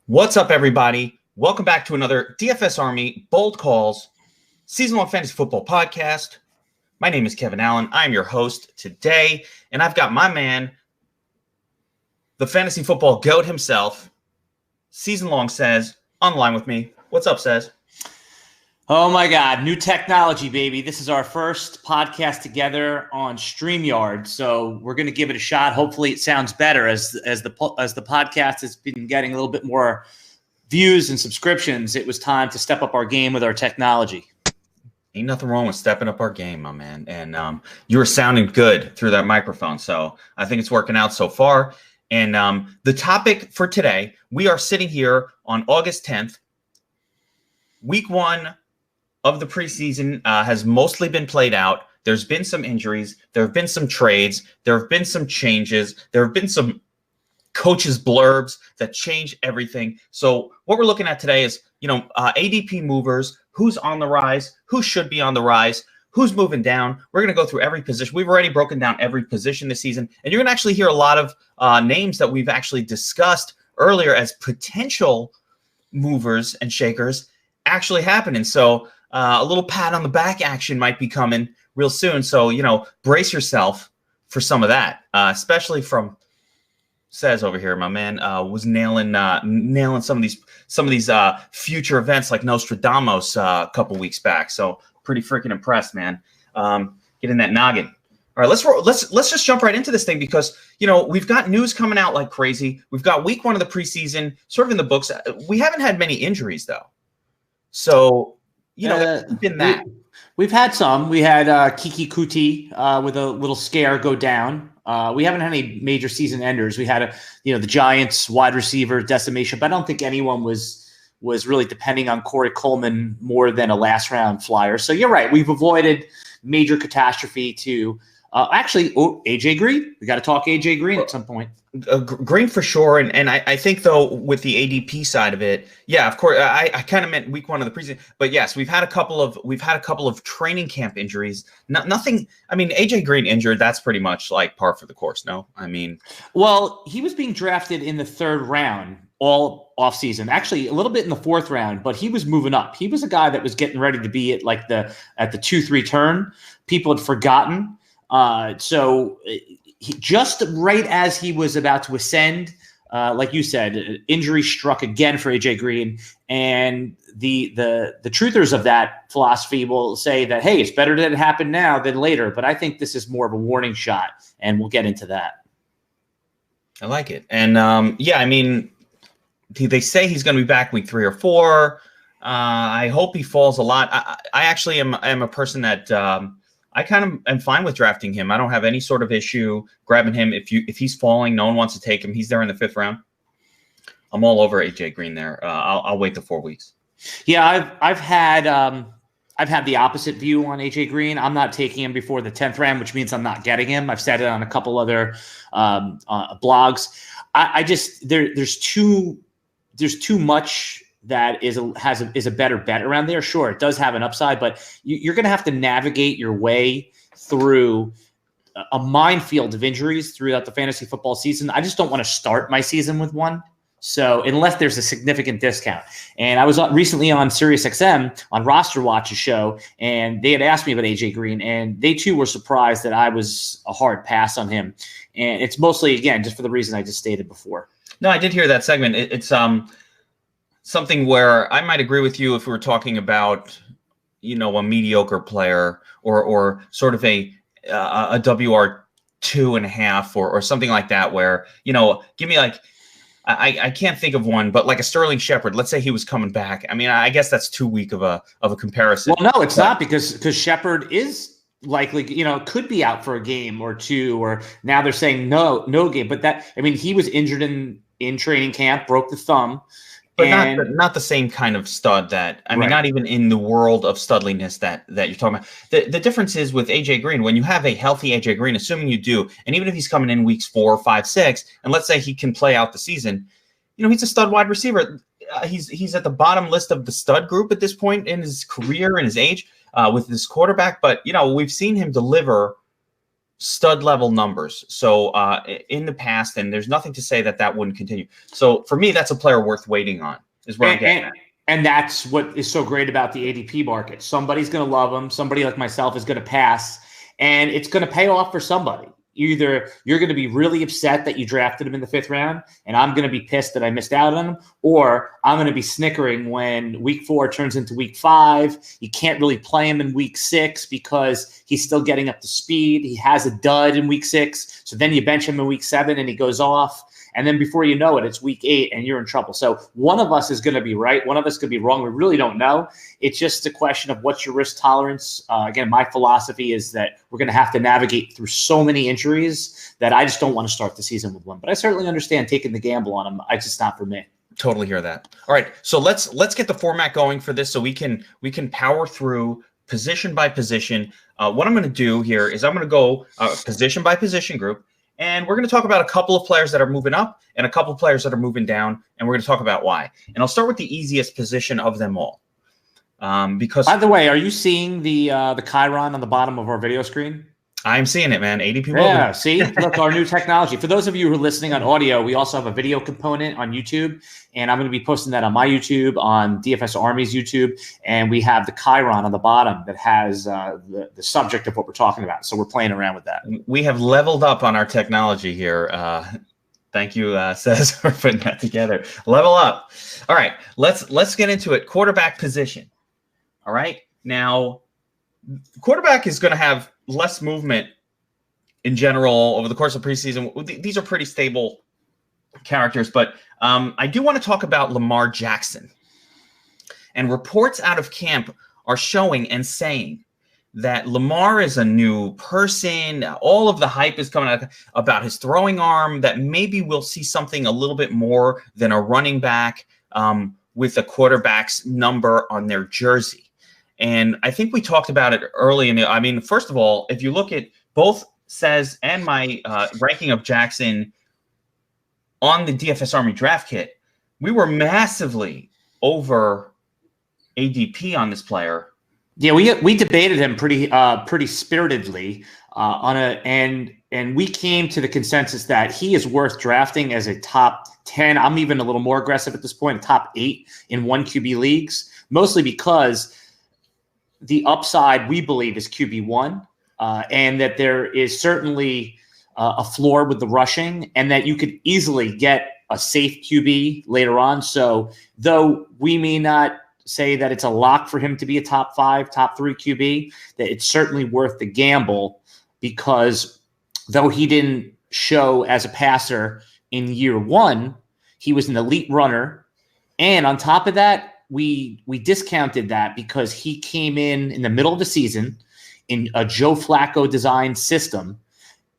What's up, everybody? Welcome back to another DFS Army Bold Calls season-long fantasy football podcast. My name is Kevin Allen. I'm your host today, and I've got my man, the fantasy football goat himself, season-long Says, on the line with me. What's up, Says? Oh my God, new technology, baby. This is our first podcast together on StreamYard, so we're going to give it a shot. Hopefully it sounds better as the podcast has been getting a little bit more views and subscriptions. It was time to step up our game with our technology. Ain't nothing wrong with stepping up our game, my man. And you were sounding good through that microphone, so I think it's working out so far. And the topic for today, we are sitting here on August 10th. Week 1 of the preseason has mostly been played out. There's been some injuries. There have been some trades. There have been some changes. There have been some coaches' blurbs that change everything. So what we're looking at today is, ADP movers, who's on the rise, who should be on the rise, who's moving down. We're going to go through every position. We've already broken down every position this season, and you're going to actually hear a lot of names that we've actually discussed earlier as potential movers and shakers actually happening. So a little pat on the back action might be coming real soon. So, brace yourself for some of that, especially from Says over here. My man was nailing some of these future events like Nostradamus a couple weeks back. So pretty freaking impressed, man. Get in that noggin. All right, let's just jump right into this thing because, we've got news coming out like crazy. We've got week 1 of the preseason sort of in the books. We haven't had many injuries though. So, been that. We've had some. We had Kiki Kuti with a little scare go down. We haven't had any major season enders. We had the Giants wide receiver decimation, but I don't think anyone was really depending on Corey Coleman more than a last round flyer. So you're right. We've avoided major catastrophe to AJ Green. We got to talk AJ Green at some point. Green for sure, and I think though with the ADP side of it, yeah, of course, I kind of meant week 1 of the preseason, but yes, we've had a couple of training camp injuries. Nothing. I mean, AJ Green injured. That's pretty much like par for the course. No, I mean, well, he was being drafted in the 3rd round all offseason, actually a little bit in the 4th round, but he was moving up. He was a guy that was getting ready to be at the 2-3 turn. People had forgotten. So he, just right as he was about to ascend, like you said, injury struck again for AJ Green, and the truthers of that philosophy will say that, hey, it's better that it happened now than later. But I think this is more of a warning shot, and we'll get into that. I like it, and I mean, they say he's going to be back week 3 or 4. I hope he falls a lot. I actually am a person that. I kind of am fine with drafting him. I don't have any sort of issue grabbing him. If he's falling, no one wants to take him. He's there in the 5th round. I'm all over AJ Green there. I'll wait the 4 weeks. Yeah, I've had the opposite view on AJ Green. I'm not taking him before the 10th round, which means I'm not getting him. I've said it on a couple other blogs. I just there's too much that is a better bet around there. Sure, it does have an upside, but you're going to have to navigate your way through a minefield of injuries throughout the fantasy football season. I just don't want to start my season with one. So unless there's a significant discount. And I was recently on SiriusXM on Roster Watch's show, and they had asked me about AJ Green, and they too were surprised that I was a hard pass on him. And it's mostly, again, just for the reason I just stated before. No, I did hear that segment. It's something where I might agree with you if we were talking about, a mediocre player or sort of a WR 2.5 or something like that, where, give me like, I can't think of one, but like a Sterling Shepard, let's say he was coming back. I mean, I guess that's too weak of a comparison. Well, no, it's not because Shepard is likely, could be out for a game or two, or now they're saying no game. But he was injured in training camp, broke the thumb. But not the same kind of stud that, I mean, not even in the world of studliness that you're talking about. The difference is with AJ Green, when you have a healthy AJ Green, assuming you do, and even if he's coming in weeks 4, 5, 6, and let's say he can play out the season, he's a stud wide receiver. He's at the bottom list of the stud group at this point in his career and his age with this quarterback. But, we've seen him deliver stud level numbers. So in the past, and there's nothing to say that wouldn't continue. So for me, that's a player worth waiting on. Is where I'm getting at. And that's what is so great about the ADP market. Somebody's going to love him. Somebody like myself is going to pass, and it's going to pay off for somebody. Either you're going to be really upset that you drafted him in the 5th round, and I'm going to be pissed that I missed out on him, or I'm going to be snickering when week 4 turns into week 5. You can't really play him in week 6 because he's still getting up to speed. He has a dud in week 6. So then you bench him in week 7 and he goes off. And then before you know it, it's week 8 and you're in trouble. So one of us is going to be right. One of us could be wrong. We really don't know. It's just a question of what's your risk tolerance. Again, my philosophy is that we're going to have to navigate through so many injuries that I just don't want to start the season with one. But I certainly understand taking the gamble on him. It's just not for me. Totally hear that. All right. So let's get the format going for this so we can power through position by position. What I'm going to do here is I'm going to go position by position group. And we're going to talk about a couple of players that are moving up and a couple of players that are moving down. And we're going to talk about why. And I'll start with the easiest position of them all. Because, by the way, are you seeing the Chiron on the bottom of our video screen? I'm seeing it, man. ADP. Yeah, see? Look, our new technology. For those of you who are listening on audio, we also have a video component on YouTube, and I'm going to be posting that on my YouTube, on DFS Army's YouTube, and we have the Chiron on the bottom that has the subject of what we're talking about. So we're playing around with that. We have leveled up on our technology here. Thank you, Cez, for putting that together. Level up. All right, let's get into it. Quarterback position. All right, now quarterback is going to have less movement in general over the course of preseason. These are pretty stable characters, but I do want to talk about Lamar Jackson. And reports out of camp are showing and saying that Lamar is a new person. All of the hype is coming out about his throwing arm, that maybe we'll see something a little bit more than a running back with a quarterback's number on their jersey. And I think we talked about it early first of all, if you look at both Cez and my ranking of Jackson on the DFS Army draft kit, we were massively over ADP on this player. Yeah, we debated him pretty spiritedly and we came to the consensus that he is worth drafting as a top 10. I'm even a little more aggressive at this point, top 8 in 1 QB leagues, mostly because the upside, we believe, is QB1, and that there is certainly a floor with the rushing, and that you could easily get a safe QB later on. So though we may not say that it's a lock for him to be a top 5, top 3 QB, that it's certainly worth the gamble, because though he didn't show as a passer in year 1, he was an elite runner. And on top of that, we discounted that because he came in the middle of the season in a Joe Flacco designed system,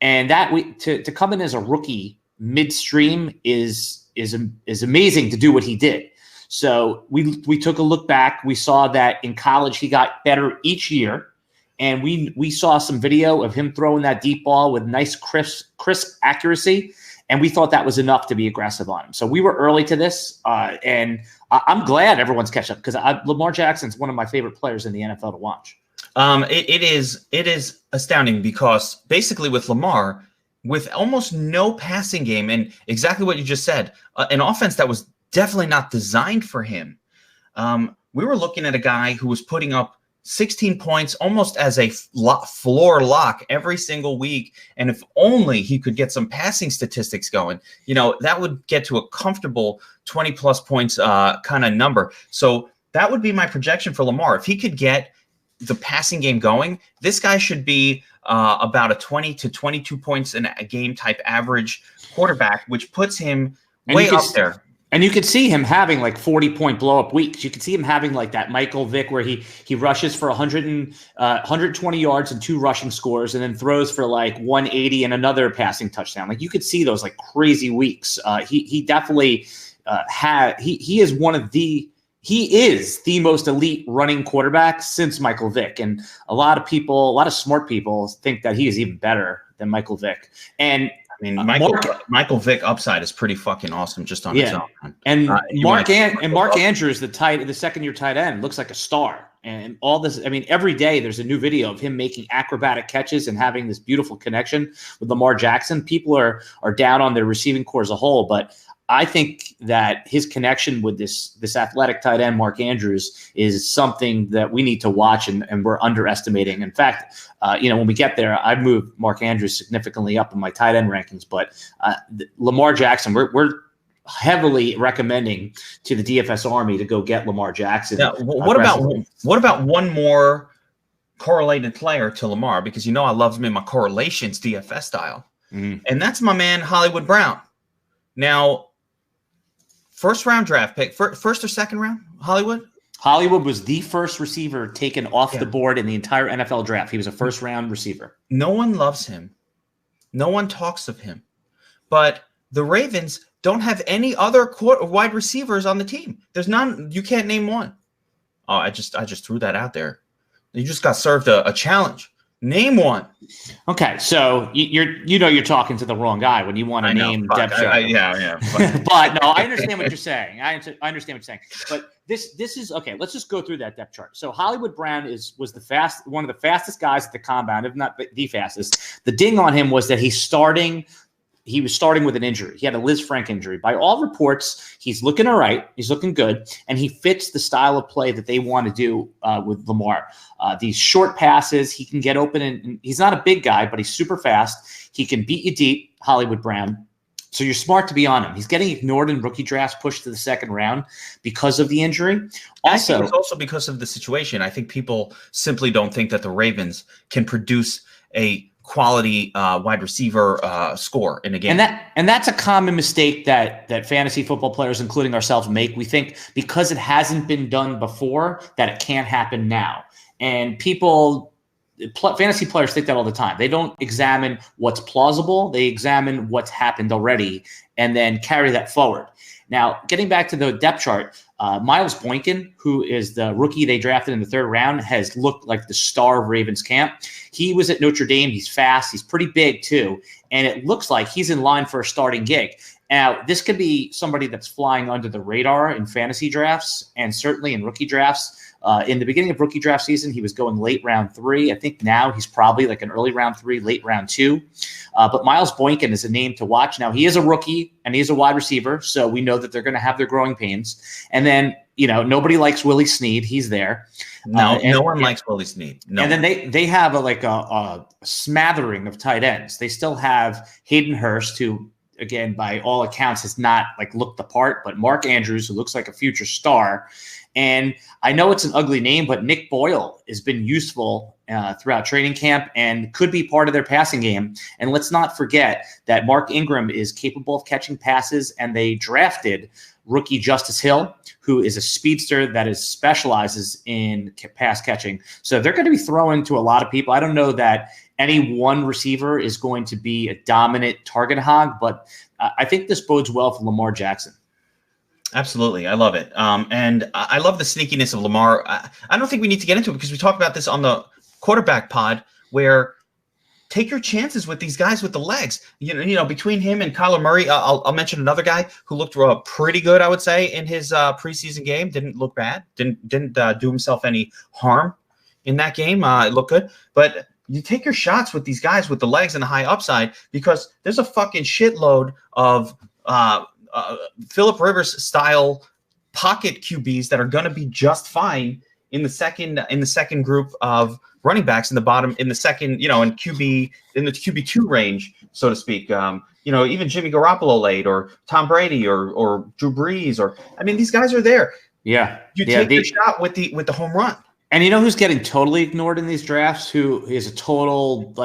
and that to come in as a rookie midstream is amazing to do what he did. So we took a look back. We saw that in college he got better each year, and we saw some video of him throwing that deep ball with nice crisp accuracy. And we thought that was enough to be aggressive on him. So we were early to this, and I'm glad everyone's catching up, because Lamar Jackson's one of my favorite players in the NFL to watch. It is astounding, because basically with Lamar, with almost no passing game, and exactly what you just said, an offense that was definitely not designed for him. We were looking at a guy who was putting up 16 points almost as a floor lock every single week. And if only he could get some passing statistics going, that would get to a comfortable 20 plus points kind of number. So that would be my projection for Lamar. If he could get the passing game going, this guy should be about a 20 to 22 points in a game type average quarterback, which puts him way up there. And you could see him having like 40-point blow-up weeks. You could see him having like that Michael Vick where he rushes for 120 yards and 2 rushing scores, and then throws for like 180 and another passing touchdown. Like, you could see those like crazy weeks. He definitely he is the most elite running quarterback since Michael Vick. And a lot of smart people think that he is even better than Michael Vick. And Michael Vick upside is pretty fucking awesome just on its own. And Mark Andrews, the second-year tight end, looks like a star. and all this. I mean, every day there's a new video of him making acrobatic catches and having this beautiful connection with Lamar Jackson. People are down on their receiving core as a whole, but I think that his connection with this athletic tight end, Mark Andrews, is something that we need to watch, and we're underestimating. In fact, when we get there, I've moved Mark Andrews significantly up in my tight end rankings. But Lamar Jackson, we're heavily recommending to the DFS army to go get Lamar Jackson. Now, what about one more correlated player to Lamar? Because I love him in my correlations DFS style, and that's my man Hollywood Brown. Now, first round draft pick, first or second round, Hollywood? Hollywood was the first receiver taken off the board in the entire NFL draft. He was a first round receiver. No one loves him. No one talks of him. But the Ravens don't have any other wide receivers on the team. There's none. You can't name one. Oh, I just threw that out there. You just got served a challenge. Name one. Okay, so you're talking to the wrong guy when you want to name depth chart. Yeah. But no, I understand what you're saying. I understand what you're saying. But this is okay. Let's just go through that depth chart. So Hollywood Brown was one of the fastest guys at the combine, if not the fastest. The ding on him was that he was starting with an injury. He had a Liz Frank injury. By all reports, he's looking all right. He's looking good. And he fits the style of play that they want to do with Lamar. These short passes, he can get open. And he's not a big guy, but he's super fast. He can beat you deep, Hollywood Brown. So you're smart to be on him. He's getting ignored in rookie drafts, pushed to the second round because of the injury. I think it's also because of the situation. I think people simply don't think that the Ravens can produce a quality wide receiver score in a game. And that's a common mistake that fantasy football players, including ourselves, make. We think because it hasn't been done before that it can't happen now. And fantasy players think that all the time. They don't examine what's plausible. They examine what's happened already and then carry that forward. Now, getting back to the depth chart, Miles Boykin, who is the rookie they drafted in the third round, has looked like the star of Ravens camp. He was at Notre Dame. He's fast. He's pretty big, too. And it looks like he's in line for a starting gig. Now, this could be somebody that's flying under the radar in fantasy drafts and certainly in rookie drafts. In the beginning of rookie draft season, he was going late round 3. I think now he's probably like an early round 3, late round 2. But Miles Boykin is a name to watch. Now, he is a rookie and he's a wide receiver, so we know that they're going to have their growing pains. And then, nobody likes Willie Snead. He's there. No one likes Willie Snead. No. And then they have a smattering of tight ends. They still have Hayden Hurst, who, again, by all accounts, has not looked the part, but Mark Andrews, who looks like a future star. And I know it's an ugly name, but Nick Boyle has been useful throughout training camp and could be part of their passing game. And let's not forget that Mark Ingram is capable of catching passes, and they drafted rookie Justice Hill, who is a speedster that specializes in pass catching. So they're going to be throwing to a lot of people. I don't know that any one receiver is going to be a dominant target hog, but I think this bodes well for Lamar Jackson. Absolutely. I love it. And I love the sneakiness of Lamar. I don't think we need to get into it because we talked about this on the quarterback pod, where take your chances with these guys with the legs. Between him and Kyler Murray, I'll mention another guy who looked pretty good, I would say, in his preseason game. Didn't look bad. Didn't do himself any harm in that game. It looked good. But you take your shots with these guys with the legs and the high upside, because there's a fucking shitload of Phillip Rivers style pocket QBs that are going to be just fine in the second group of running backs in the bottom, in the second, in the QB2 range, so to speak. Even Jimmy Garoppolo late, or Tom Brady, or Drew Brees, these guys are there. Yeah. You take your shot with the home run. And who's getting totally ignored in these drafts, who is a total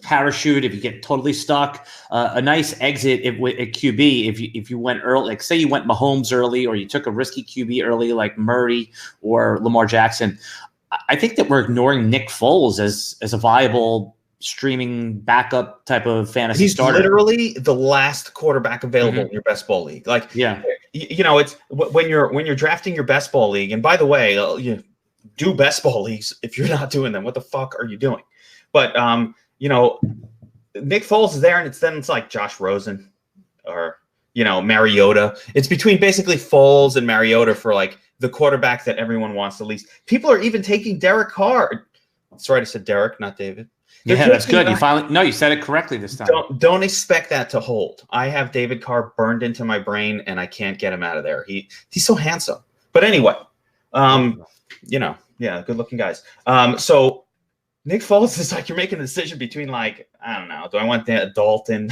parachute if you get totally stuck, a nice exit at QB if you went early, say you went Mahomes early, or you took a risky QB early like Murray or Lamar Jackson. I think that we're ignoring Nick Foles as a viable streaming backup type of fantasy starter. He's literally the last quarterback available in your best ball league. It's when you're drafting your best ball league. And by the way, you do best ball leagues. If you're not doing them, what the fuck are you doing? But Nick Foles is there, and it's like Josh Rosen or Mariota. It's between basically Foles and Mariota for the quarterback that everyone wants the least. People are even taking Derek Carr. That's right, I said Derek, not David. Yeah, that's good. You said it correctly this time. Don't expect that to hold. I have David Carr burned into my brain, and I can't get him out of there. He's so handsome. But anyway, good looking guys. So Nick Foles is like, you're making a decision between, like, I don't know, do I want Dalton,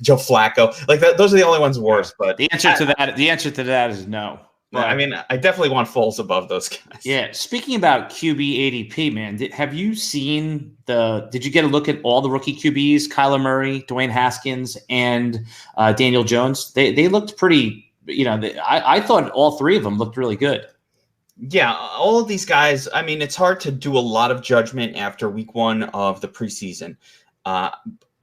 Joe Flacco? Like that, those are the only ones worse. But the answer to that is no. But, I mean, I definitely want Foles above those guys. Yeah. Speaking about QB ADP, man, have you seen did you get a look at all the rookie QBs, Kyler Murray, Dwayne Haskins, and Daniel Jones? They looked pretty, I thought all three of them looked really good. Yeah, all of these guys, I mean, it's hard to do a lot of judgment after week 1 of the preseason.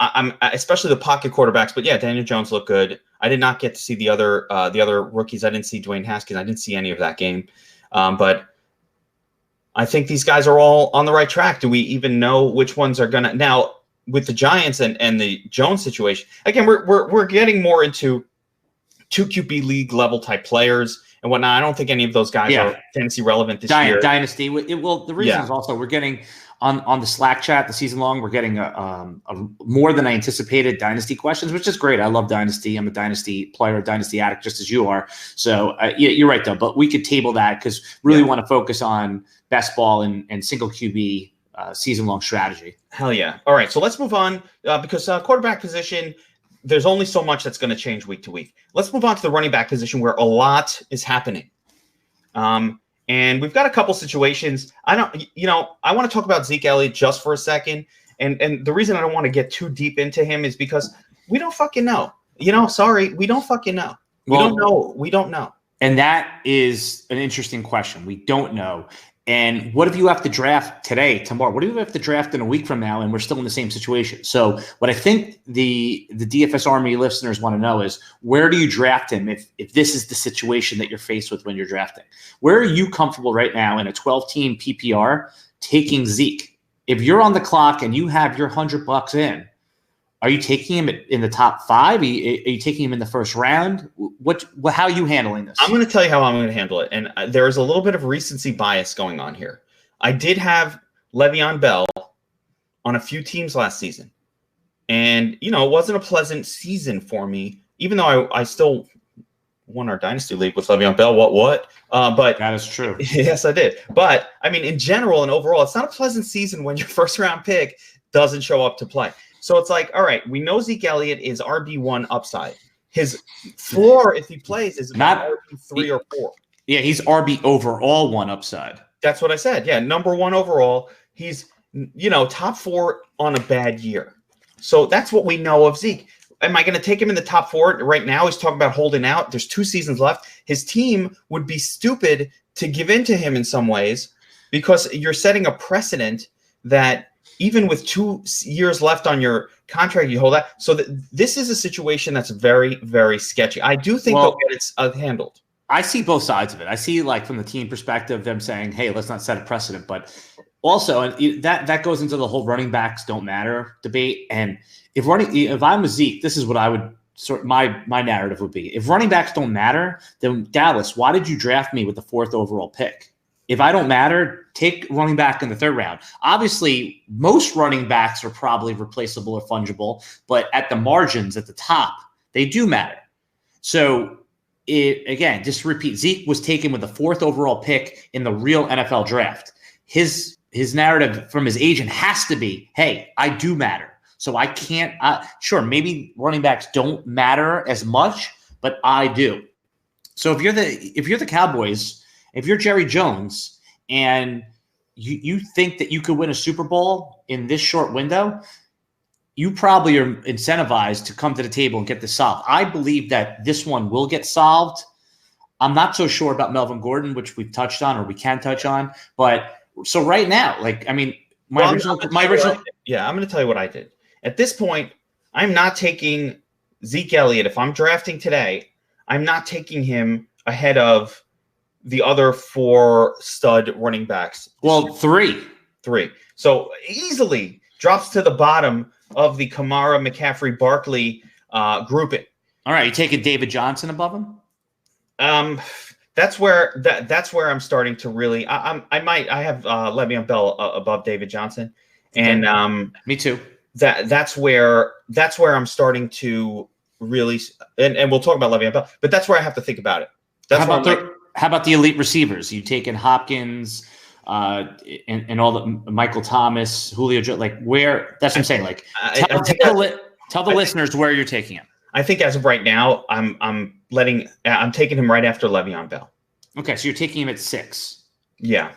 I'm especially the pocket quarterbacks, but yeah, Daniel Jones looked good. I did not get to see the other rookies. I didn't see Dwayne Haskins. I didn't see any of that game. But I think these guys are all on the right track. Do we even know which ones are gonna now with the Giants and the Jones situation? Again, we're getting more into 2 QB league level type players and whatnot. I don't think any of those guys are fantasy relevant this year. Dynasty. The reason is also we're getting on the Slack chat, the season long, we're getting a more than I anticipated dynasty questions, which is great. I love dynasty. I'm a dynasty player, dynasty addict, just as you are. So you're right though. But we could table that because really want to focus on best ball and single QB season long strategy. Hell yeah! All right, so let's move on because quarterback position. There's only so much that's going to change week to week. Let's move on to the running back position where a lot is happening. And we've got a couple situations. I want to talk about Zeke Elliott just for a second. And the reason I don't want to get too deep into him is because we don't fucking know. Sorry, we don't fucking know. We don't know. And that is an interesting question. We don't know. And what if you have to draft today, tomorrow? What if you have to draft in a week from now and we're still in the same situation? So what I think the DFS Army listeners want to know is, where do you draft him if this is the situation that you're faced with when you're drafting? Where are you comfortable right now in a 12-team PPR taking Zeke? If you're on the clock and you have your $100 in, are you taking him in the top 5? Are you taking him in the first round? How are you handling this? I'm going to tell you how I'm going to handle it. And there is a little bit of recency bias going on here. I did have Le'Veon Bell on a few teams last season. And, it wasn't a pleasant season for me, even though I still won our Dynasty League with Le'Veon Bell. What? But that is true. Yes, I did. But, I mean, in general and overall, it's not a pleasant season when your first-round pick doesn't show up to play. So it's like, all right, we know Zeke Elliott is RB1 upside. His floor, if he plays, is not RB3 or 4. Yeah, he's RB overall 1 upside. That's what I said. Yeah, number 1 overall. He's, top 4 on a bad year. So that's what we know of Zeke. Am I going to take him in the top 4 right now? He's talking about holding out. There's 2 seasons left. His team would be stupid to give in to him in some ways because you're setting a precedent that even with 2 years left on your contract, you hold that. So this is a situation that's very, very sketchy. I do think they'll get it handled. I see both sides of it. I see, like, from the team perspective, them saying, hey, let's not set a precedent. But also, that goes into the whole running backs don't matter debate. And if I'm a Zeke, this is what I would my narrative would be. If running backs don't matter, then Dallas, why did you draft me with the 4th overall pick? If I don't matter, take running back in the 3rd round. Obviously, most running backs are probably replaceable or fungible, but at the margins, at the top, they do matter. So, again, just to repeat, Zeke was taken with the 4th overall pick in the real NFL draft. His narrative from his agent has to be, hey, I do matter. So I can't sure, maybe running backs don't matter as much, but I do. So if you're the Cowboys, if you're Jerry Jones and you think that you could win a Super Bowl in this short window, you probably are incentivized to come to the table and get this solved. I believe that this one will get solved. I'm not so sure about Melvin Gordon, which we've touched on or we can touch on. But so right now, I'm going to tell you what I did. At this point, I'm not taking Zeke Elliott. If I'm drafting today, I'm not taking him ahead of the other 4 stud running backs. Well, 3. So easily drops to the bottom of the Kamara, McCaffrey, Barkley grouping. All right, you taking David Johnson above him? that's where I'm starting to really. I have Le'Veon Bell above David Johnson, and me too. That's where I'm starting to really, and we'll talk about Le'Veon Bell, but that's where I have to think about it. That's how about the elite receivers? You taking Hopkins, and all the Michael Thomas, Julio Jones, like where? That's what I'm saying. Like tell the listeners where you're taking him. I think as of right now, I'm taking him right after Le'Veon Bell. Okay, so you're taking him at 6. Yeah.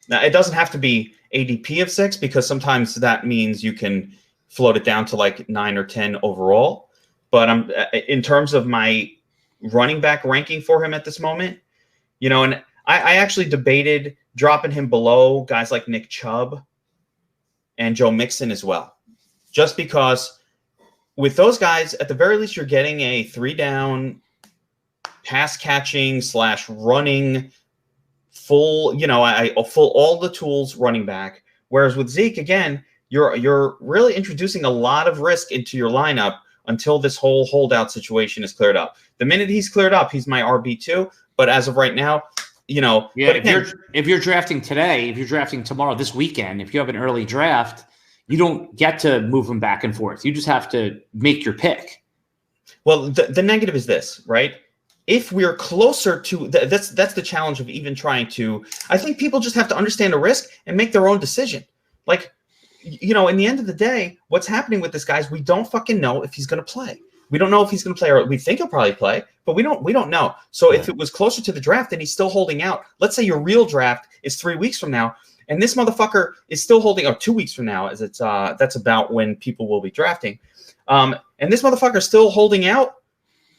Now it doesn't have to be ADP of 6 because sometimes that means you can float it down to like 9 or 10 overall. But I'm in terms of my running back ranking for him at this moment, and I actually debated dropping him below guys like Nick Chubb and Joe Mixon as well, just because with those guys, at the very least, you're getting a 3-down pass catching / running full, full all the tools running back. Whereas with Zeke, again, you're really introducing a lot of risk into your lineup until this whole holdout situation is cleared up. The minute he's cleared up, he's my RB2. But as of right now, Yeah, but again, if you're drafting today, if you're drafting tomorrow, this weekend, if you have an early draft, you don't get to move them back and forth. You just have to make your pick. Well, the negative is this, right? If we're closer to that's the challenge of even trying to. I think people just have to understand the risk and make their own decision. Like, in the end of the day, what's happening with this guy is we don't fucking know if he's going to play. We don't know if he's going to play, or we think he'll probably play, but we don't know. So if it was closer to the draft and he's still holding out, let's say your real draft is 3 weeks from now, and this motherfucker is still holding out 2 weeks from now, as it's that's about when people will be drafting, and this motherfucker is still holding out.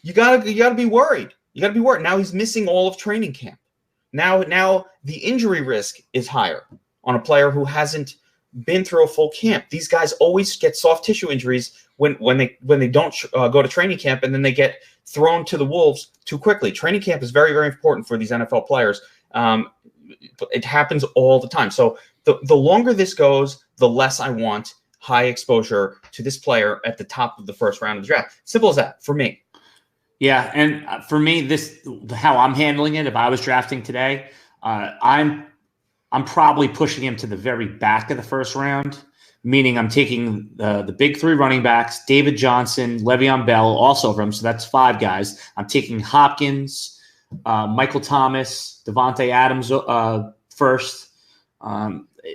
You gotta be worried. You gotta be worried. Now he's missing all of training camp. Now the injury risk is higher on a player who hasn't been through a full camp. These guys always get soft tissue injuries when they don't go to training camp, and then they get thrown to the wolves too quickly. Training camp is very, very important for these NFL players. It happens all the time. So the longer this goes, the less I want high exposure to this player at the top of the first round of the draft. Simple as that for me. Yeah, and for me, how I'm handling it. If I was drafting today, I'm probably pushing him to the very back of the first round, meaning I'm taking the big 3 running backs, David Johnson, Le'Veon Bell, also over him. So that's 5 guys. I'm taking Hopkins, Michael Thomas, Devontae Adams first.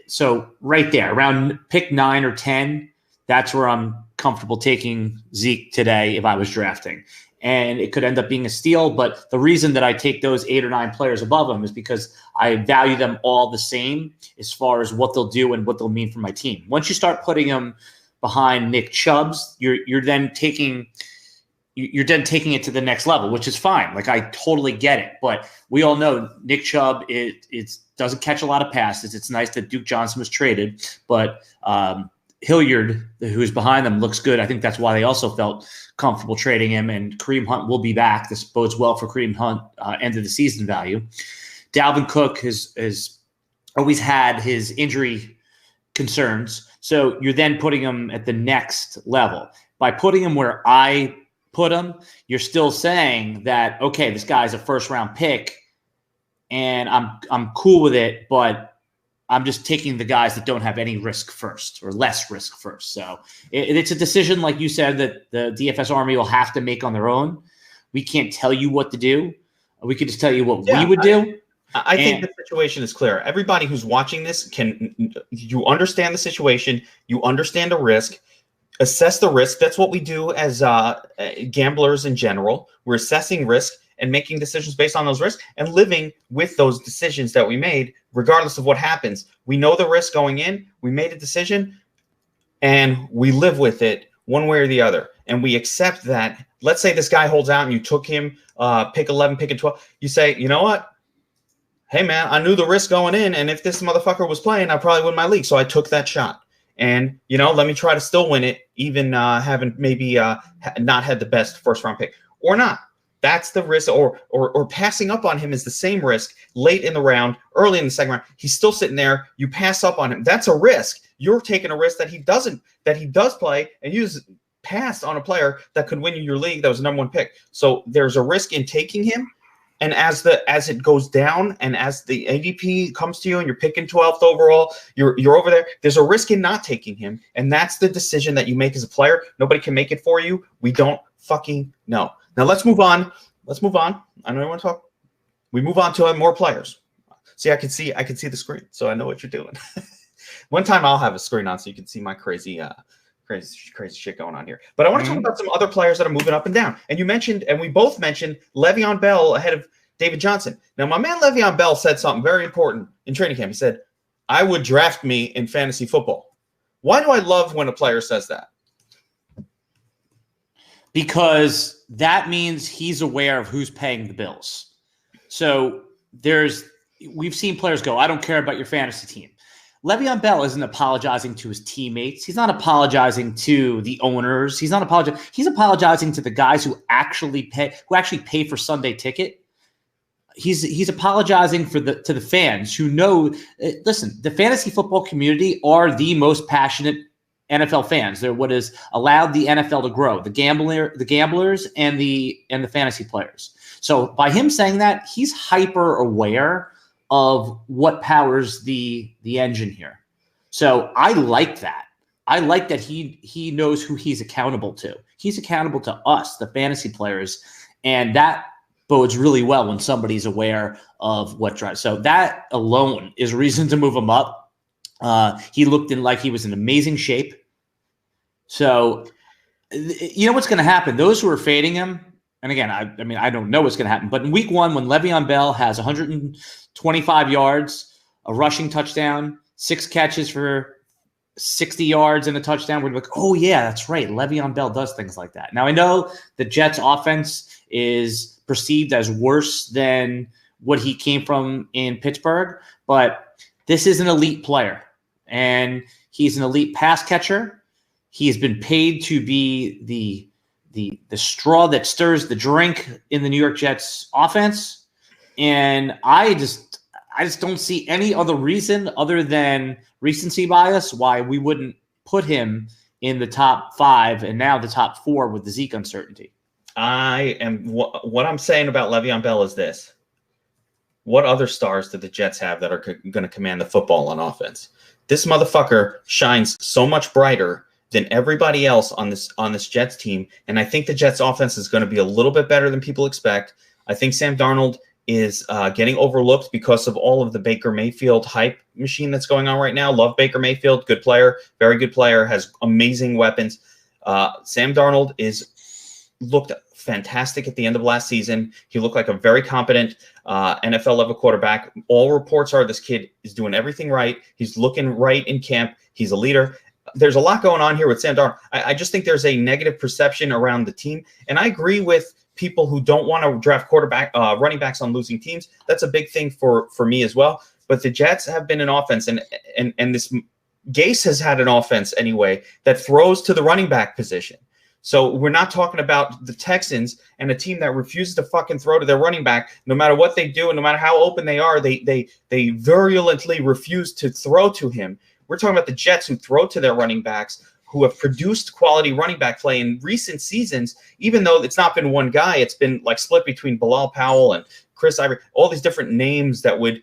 So right there, around pick 9 or 10, that's where I'm comfortable taking Zeke today if I was drafting. And it could end up being a steal. But the reason that I take those 8 or 9 players above them is because I value them all the same as far as what they'll do and what they'll mean for my team. Once you start putting them behind Nick Chubb's, you're then taking it to the next level, which is fine. Like, I totally get it. But we all know Nick Chubb it doesn't catch a lot of passes. It's nice that Duke Johnson was traded, but Hilliard, who's behind them, looks good. I think that's why they also felt comfortable trading him, and Kareem Hunt will be back. This bodes well for Kareem Hunt end of the season value. Dalvin Cook has always had his injury concerns, so you're then putting him at the next level. By putting him where I put him, you're still saying that, okay, this guy's a first-round pick, and I'm cool with it, but I'm just taking the guys that don't have any risk first, or less risk first. So it's a decision, like you said, that the DFS Army will have to make on their own. We can't tell you what to do. We could just tell you what we would do. I think the situation is clear. Everybody who's watching this you understand the situation, you understand the risk, assess the risk. That's what we do as gamblers in general. We're assessing risk and making decisions based on those risks and living with those decisions that we made, regardless of what happens. We know the risk going in. We made a decision, and we live with it one way or the other. And we accept that. Let's say this guy holds out and you took him pick 11, pick 12. You say, you know what? Hey, man, I knew the risk going in, and if this motherfucker was playing, I probably win my league. So I took that shot. And, let me try to still win it, even having maybe not had the best first-round pick or not. That's the risk, or passing up on him is the same risk late in the round, early in the second round. He's still sitting there. You pass up on him. That's a risk. You're taking a risk that he does play, and you just passed on a player that could win you your league that was the number 1 pick. So there's a risk in taking him, And as it goes down, and as the ADP comes to you, and you're picking 12th overall, you're over there. There's a risk in not taking him, and that's the decision that you make as a player. Nobody can make it for you. We don't fucking know. Now let's move on. I know you want to talk. We move on to more players. See, I can see the screen, so I know what you're doing. One time I'll have a screen on so you can see my crazy shit going on here. But I want to talk about some other players that are moving up and down. And you mentioned, and we both mentioned, Le'Veon Bell ahead of David Johnson. Now, my man Le'Veon Bell said something very important in training camp. He said, I would draft me in fantasy football. Why do I love when a player says that? Because that means he's aware of who's paying the bills. So we've seen players go, I don't care about your fantasy team. Le'Veon Bell isn't apologizing to his teammates. He's not apologizing to the owners. He's not apologizing. He's apologizing to the guys who actually pay for Sunday ticket. He's apologizing to the fans who know. Listen, the fantasy football community are the most passionate NFL fans. They're what has allowed the NFL to grow. The gamblers and the fantasy players. So by him saying that, he's hyper aware of what powers the engine here. So I like that. I like that he knows who he's accountable to. He's accountable to us, the fantasy players, and that bodes really well when somebody's aware of what drives. So that alone is reason to move him up. He looked like he was in amazing shape. So you know what's going to happen? Those who are fading him, and again, I mean, I don't know what's going to happen, but in week 1, when Le'Veon Bell has 125 yards, a rushing touchdown, 6 catches for 60 yards and a touchdown, we're like, oh yeah, that's right. Le'Veon Bell does things like that. Now I know the Jets offense is perceived as worse than what he came from in Pittsburgh, but this is an elite player and he's an elite pass catcher. He has been paid to be the straw that stirs the drink in the New York Jets offense. And I just don't see any other reason other than recency bias why we wouldn't put him in the top 5 and now the top 4 with the Zeke uncertainty. What I'm saying about Le'Veon Bell is this. What other stars do the Jets have that are going to command the football on offense? This motherfucker shines so much brighter than everybody else on this Jets team. And I think the Jets offense is going to be a little bit better than people expect. I think Sam Darnold is getting overlooked because of all of the Baker Mayfield hype machine that's going on right now. Love Baker Mayfield, good player, very good player, has amazing weapons. Sam Darnold looked fantastic at the end of last season. He looked like a very competent NFL level quarterback. All reports are this kid is doing everything right. He's looking right in camp. He's a leader. There's a lot going on here with Sam Darnold. I just think there's a negative perception around the team. And I agree with people who don't want to draft running backs on losing teams. That's a big thing for me as well. But the Jets have been an offense, and this Gase has had an offense anyway that throws to the running back position. So we're not talking about the Texans and a team that refuses to fucking throw to their running back, no matter what they do and no matter how open they are, they virulently refuse to throw to him. We're talking about the Jets who throw to their running backs, who have produced quality running back play in recent seasons, even though it's not been one guy. It's been like split between Bilal Powell and Chris Ivory, all these different names that would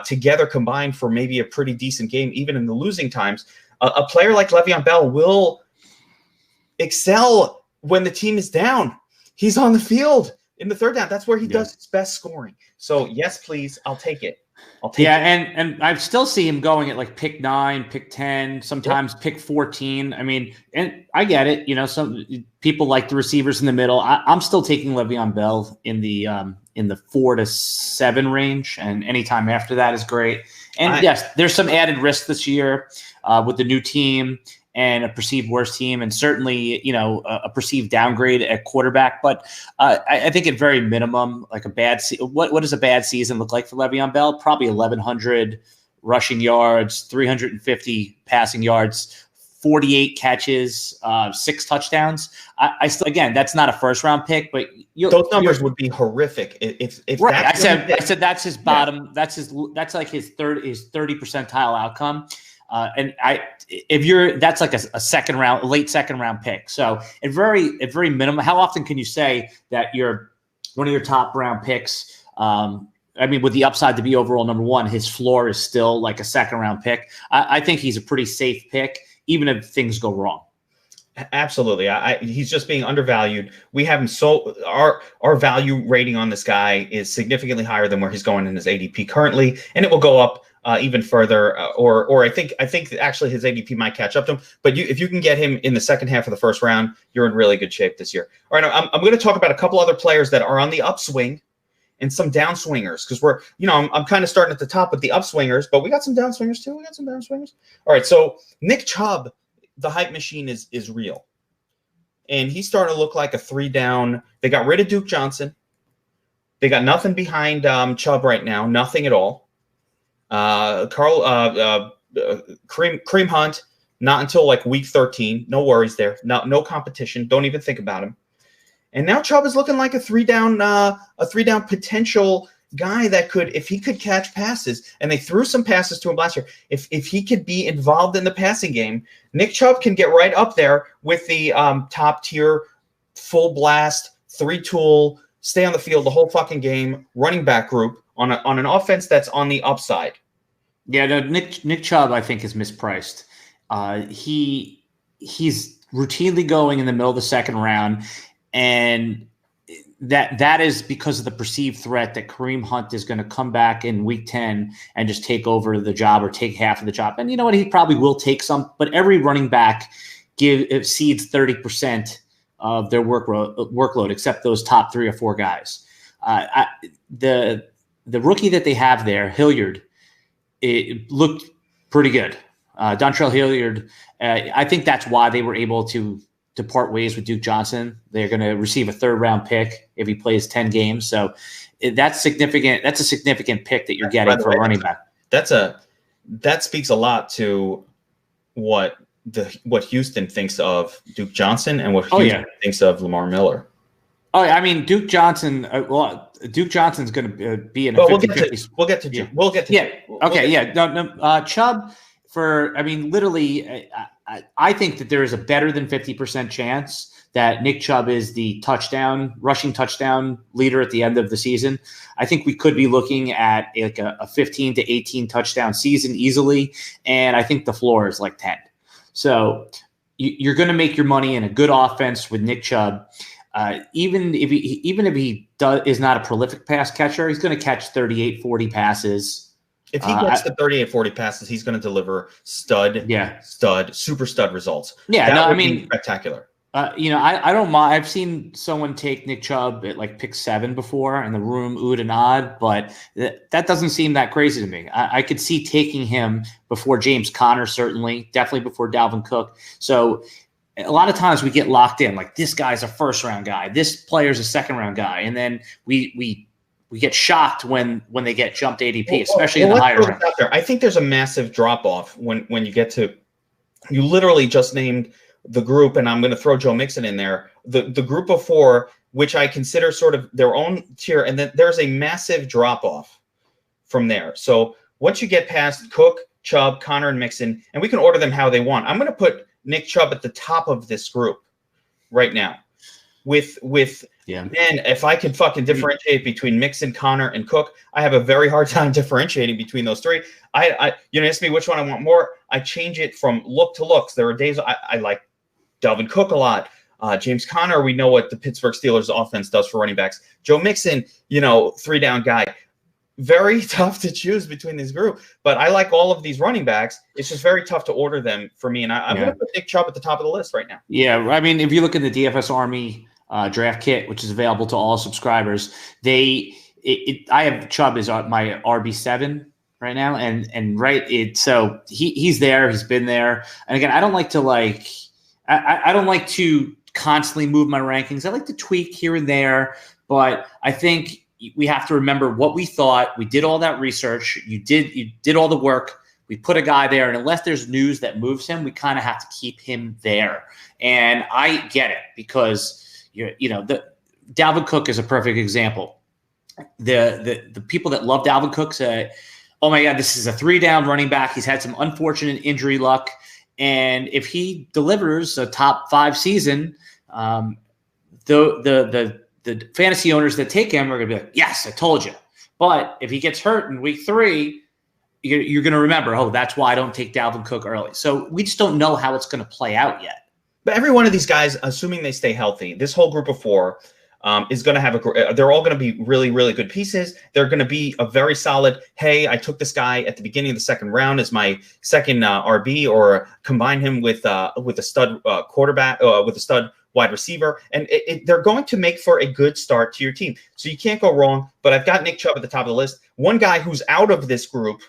together combine for maybe a pretty decent game, even in the losing times. A player like Le'Veon Bell will excel when the team is down. He's on the field in the third down. That's where he does his best scoring. So yes, please, I'll take it. And I still see him going at like pick 9, pick 10, sometimes pick 14. I mean, and I get it. You know, some people like the receivers in the middle. I'm still taking Le'Veon Bell in the 4 to 7 range, and anytime after that is great. And yes, there's some added risk this year with the new team and a perceived worse team, and certainly, you know, a perceived downgrade at quarterback. But I think at very minimum, like a bad what does a bad season look like for Le'Veon Bell? Probably 1,100 rushing yards, 350 passing yards, 48 catches, 6 touchdowns. I still, again, that's not a first round pick, but those numbers would be horrific if right. I said that's his bottom. Yeah. That's like his 30 percentile outcome. And that's like a second round, late second round pick. So at very minimum, how often can you say that one of your top round picks I mean, with the upside to be overall number one, his floor is still like a second round pick. I think he's a pretty safe pick, even if things go wrong. Absolutely. He's just being undervalued. We have him our value rating on this guy is significantly higher than where he's going in his ADP currently, and it will go up even further. Or I think actually his ADP might catch up to him. But if you can get him in the second half of the first round, you're in really good shape this year. All right, I'm going to talk about a couple other players that are on the upswing and some downswingers, because I'm kind of starting at the top with the upswingers, but we got some downswingers too. All right, so Nick Chubb, the hype machine is real, and he's starting to look like a 3-down. They got rid of Duke Johnson. They got nothing behind Chubb right now, nothing at all. Kareem Hunt, not until like week 13. No worries there. No competition. Don't even think about him. And now Chubb is looking like a 3-down potential guy that could, if he could catch passes, and they threw some passes to him last year, if he could be involved in the passing game, Nick Chubb can get right up there with the top tier, full blast, 3-tool, stay on the field the whole fucking game, running back group on an offense that's on the upside. Yeah, no, Nick Chubb, I think, is mispriced. He's routinely going in the middle of the second round, and that is because of the perceived threat that Kareem Hunt is going to come back in week 10 and just take over the job or take half of the job. And you know what? He probably will take some, but every running back exceeds 30% of their workload, except those top 3 or 4 guys. The rookie that they have there, Hilliard, it looked pretty good. Dontrell Hilliard, I think that's why they were able to part ways with Duke Johnson. They're going to receive a 3rd-round pick if he plays 10 games. So that's significant. That's a significant pick that you're getting for a running back. That speaks a lot to what Houston thinks of Duke Johnson and what Houston thinks of Lamar Miller. Oh, I mean, Duke Johnson. Duke Johnson's going to be in a 50-50. We'll get to Chubb. Literally, I think that there is a better than 50% chance that Nick Chubb is the rushing touchdown leader at the end of the season. I think we could be looking at like a 15 to 18 touchdown season easily, and I think the floor is like 10. So you're going to make your money in a good offense with Nick Chubb. Even if he is not a prolific pass catcher, he's going to catch 38, 40 passes. If he gets the 38, 40 passes, he's going to deliver super stud results. Yeah, I mean, spectacular. I don't mind. I've seen someone take Nick Chubb at like pick 7 before, and the room oohed and awed, but that doesn't seem that crazy to me. I could see taking him before James Conner, certainly, definitely before Dalvin Cook. So a lot of times we get locked in, like this guy's a 1st-round guy, this player's a 2nd-round guy, and then we get shocked when they get jumped ADP, especially in the higher round. I think there's a massive drop-off when you get to – you literally just named the group, and I'm going to throw Joe Mixon in there, the group of 4, which I consider sort of their own tier, and then there's a massive drop-off from there. So once you get past Cook, Chubb, Connor, and Mixon, and we can order them how they want, I'm going to put Nick Chubb at the top of this group right now. Man, if I could fucking differentiate between Mixon, Connor, and Cook, I have a very hard time differentiating between those 3. Ask me which one I want more. I change it from look to looks. There are days I like Dalvin Cook a lot. James Conner, we know what the Pittsburgh Steelers offense does for running backs. Joe Mixon, 3-down guy. Very tough to choose between this group, but I like all of these running backs. It's just very tough to order them for me, and I'm going to put Nick Chubb at the top of the list right now. Yeah, I mean, if you look at the DFS Army draft kit, which is available to all subscribers, I have Chubb as my RB7 right now, so he's there, he's been there, and again, I don't like to constantly move my rankings. I like to tweak here and there, but I think we have to remember what we thought. We did all that research. You did all the work. We put a guy there, and unless there's news that moves him, we kind of have to keep him there. And I get it because the Dalvin Cook is a perfect example. The people that love Dalvin Cook say, "Oh my God, this is a 3-down running back. He's had some unfortunate injury luck, and if he delivers a top 5 season, the fantasy owners that take him are going to be like, yes, I told you. But if he gets hurt in week 3, you're going to remember, oh, that's why I don't take Dalvin Cook early. So we just don't know how it's going to play out yet. But every one of these guys, assuming they stay healthy, this whole group of 4 is going to have they're all going to be really, really good pieces. They're going to be a very solid, hey, I took this guy at the beginning of the second round as my second RB, or combine him with a stud quarterback, with a stud wide receiver. And they're going to make for a good start to your team. So you can't go wrong. But I've got Nick Chubb at the top of the list. One guy who's out of this group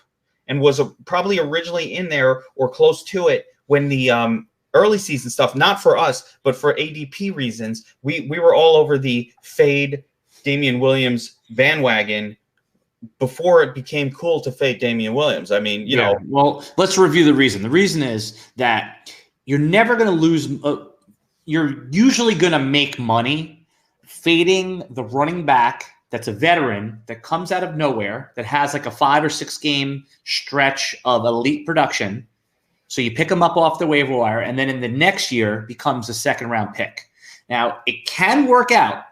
and was probably originally in there or close to it when the early season stuff, not for us, but for ADP reasons, we were all over the fade Damian Williams bandwagon before it became cool to fade Damian Williams. I mean, you know. Well, let's review the reason. The reason is that you're never going to lose. You're usually going to make money fading the running back that's a veteran that comes out of nowhere, that has like a 5 or 6 game stretch of elite production. So you pick him up off the waiver wire, and then in the next year becomes a second-round pick. Now, it can work out,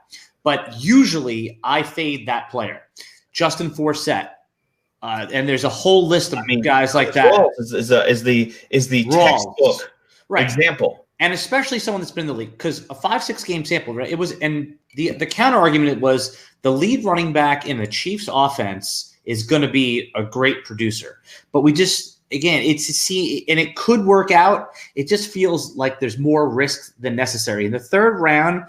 but usually I fade that player. Justin Forsett. And there's a whole list of guys like that. Is the textbook example. And especially someone that's been in the league, because a 5-6 game sample, right? It was, and the counter argument was the lead running back in the Chiefs offense is going to be a great producer. But we just, again, and it could work out. It just feels like there's more risk than necessary. In the third round,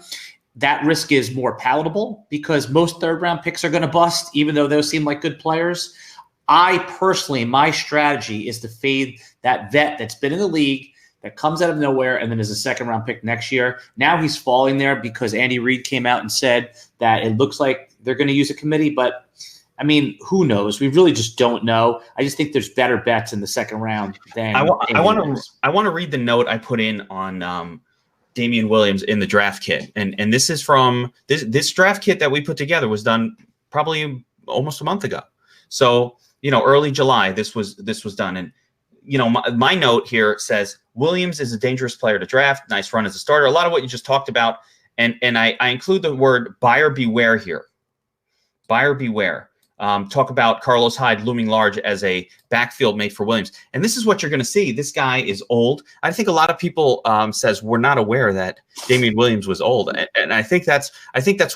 that risk is more palatable because most third-round picks are going to bust, even though those seem like good players. I personally, my strategy is to fade that vet that's been in the league, that comes out of nowhere, and then is a second-round pick next year. Now he's falling there because Andy Reid came out and said that it looks like they're going to use a committee, but I mean, who knows? We really just don't know. I just think there's better bets in the second round than I want to read the note I put in on Damian Williams in the draft kit, and this is from this draft kit that we put together was done probably almost a month ago. So early July this was done, and my note here says Williams is a dangerous player to draft. Nice run as a starter. A lot of what you just talked about, and I include the word buyer beware here. Buyer beware. Talk about Carlos Hyde looming large as a backfield mate for Williams. And this is what you're going to see. This guy is old. I think a lot of people says we're not aware that Damian Williams was old. And I think that's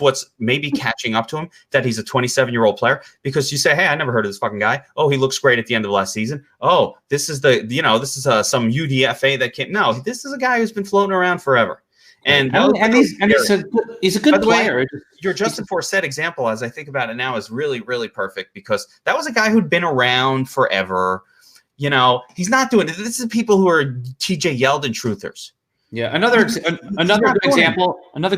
what's maybe catching up to him, that he's a 27-year-old player, because you say, hey, I never heard of this fucking guy. Oh, he looks great at the end of last season. Oh, this is some UDFA that came. No, this is a guy who's been floating around forever. And he's a good player. Your Justin Forsett example, as I think about it now, is really, really perfect, because that was a guy who'd been around forever. He's not doing it. This is people who are TJ Yeldon truthers. Yeah, another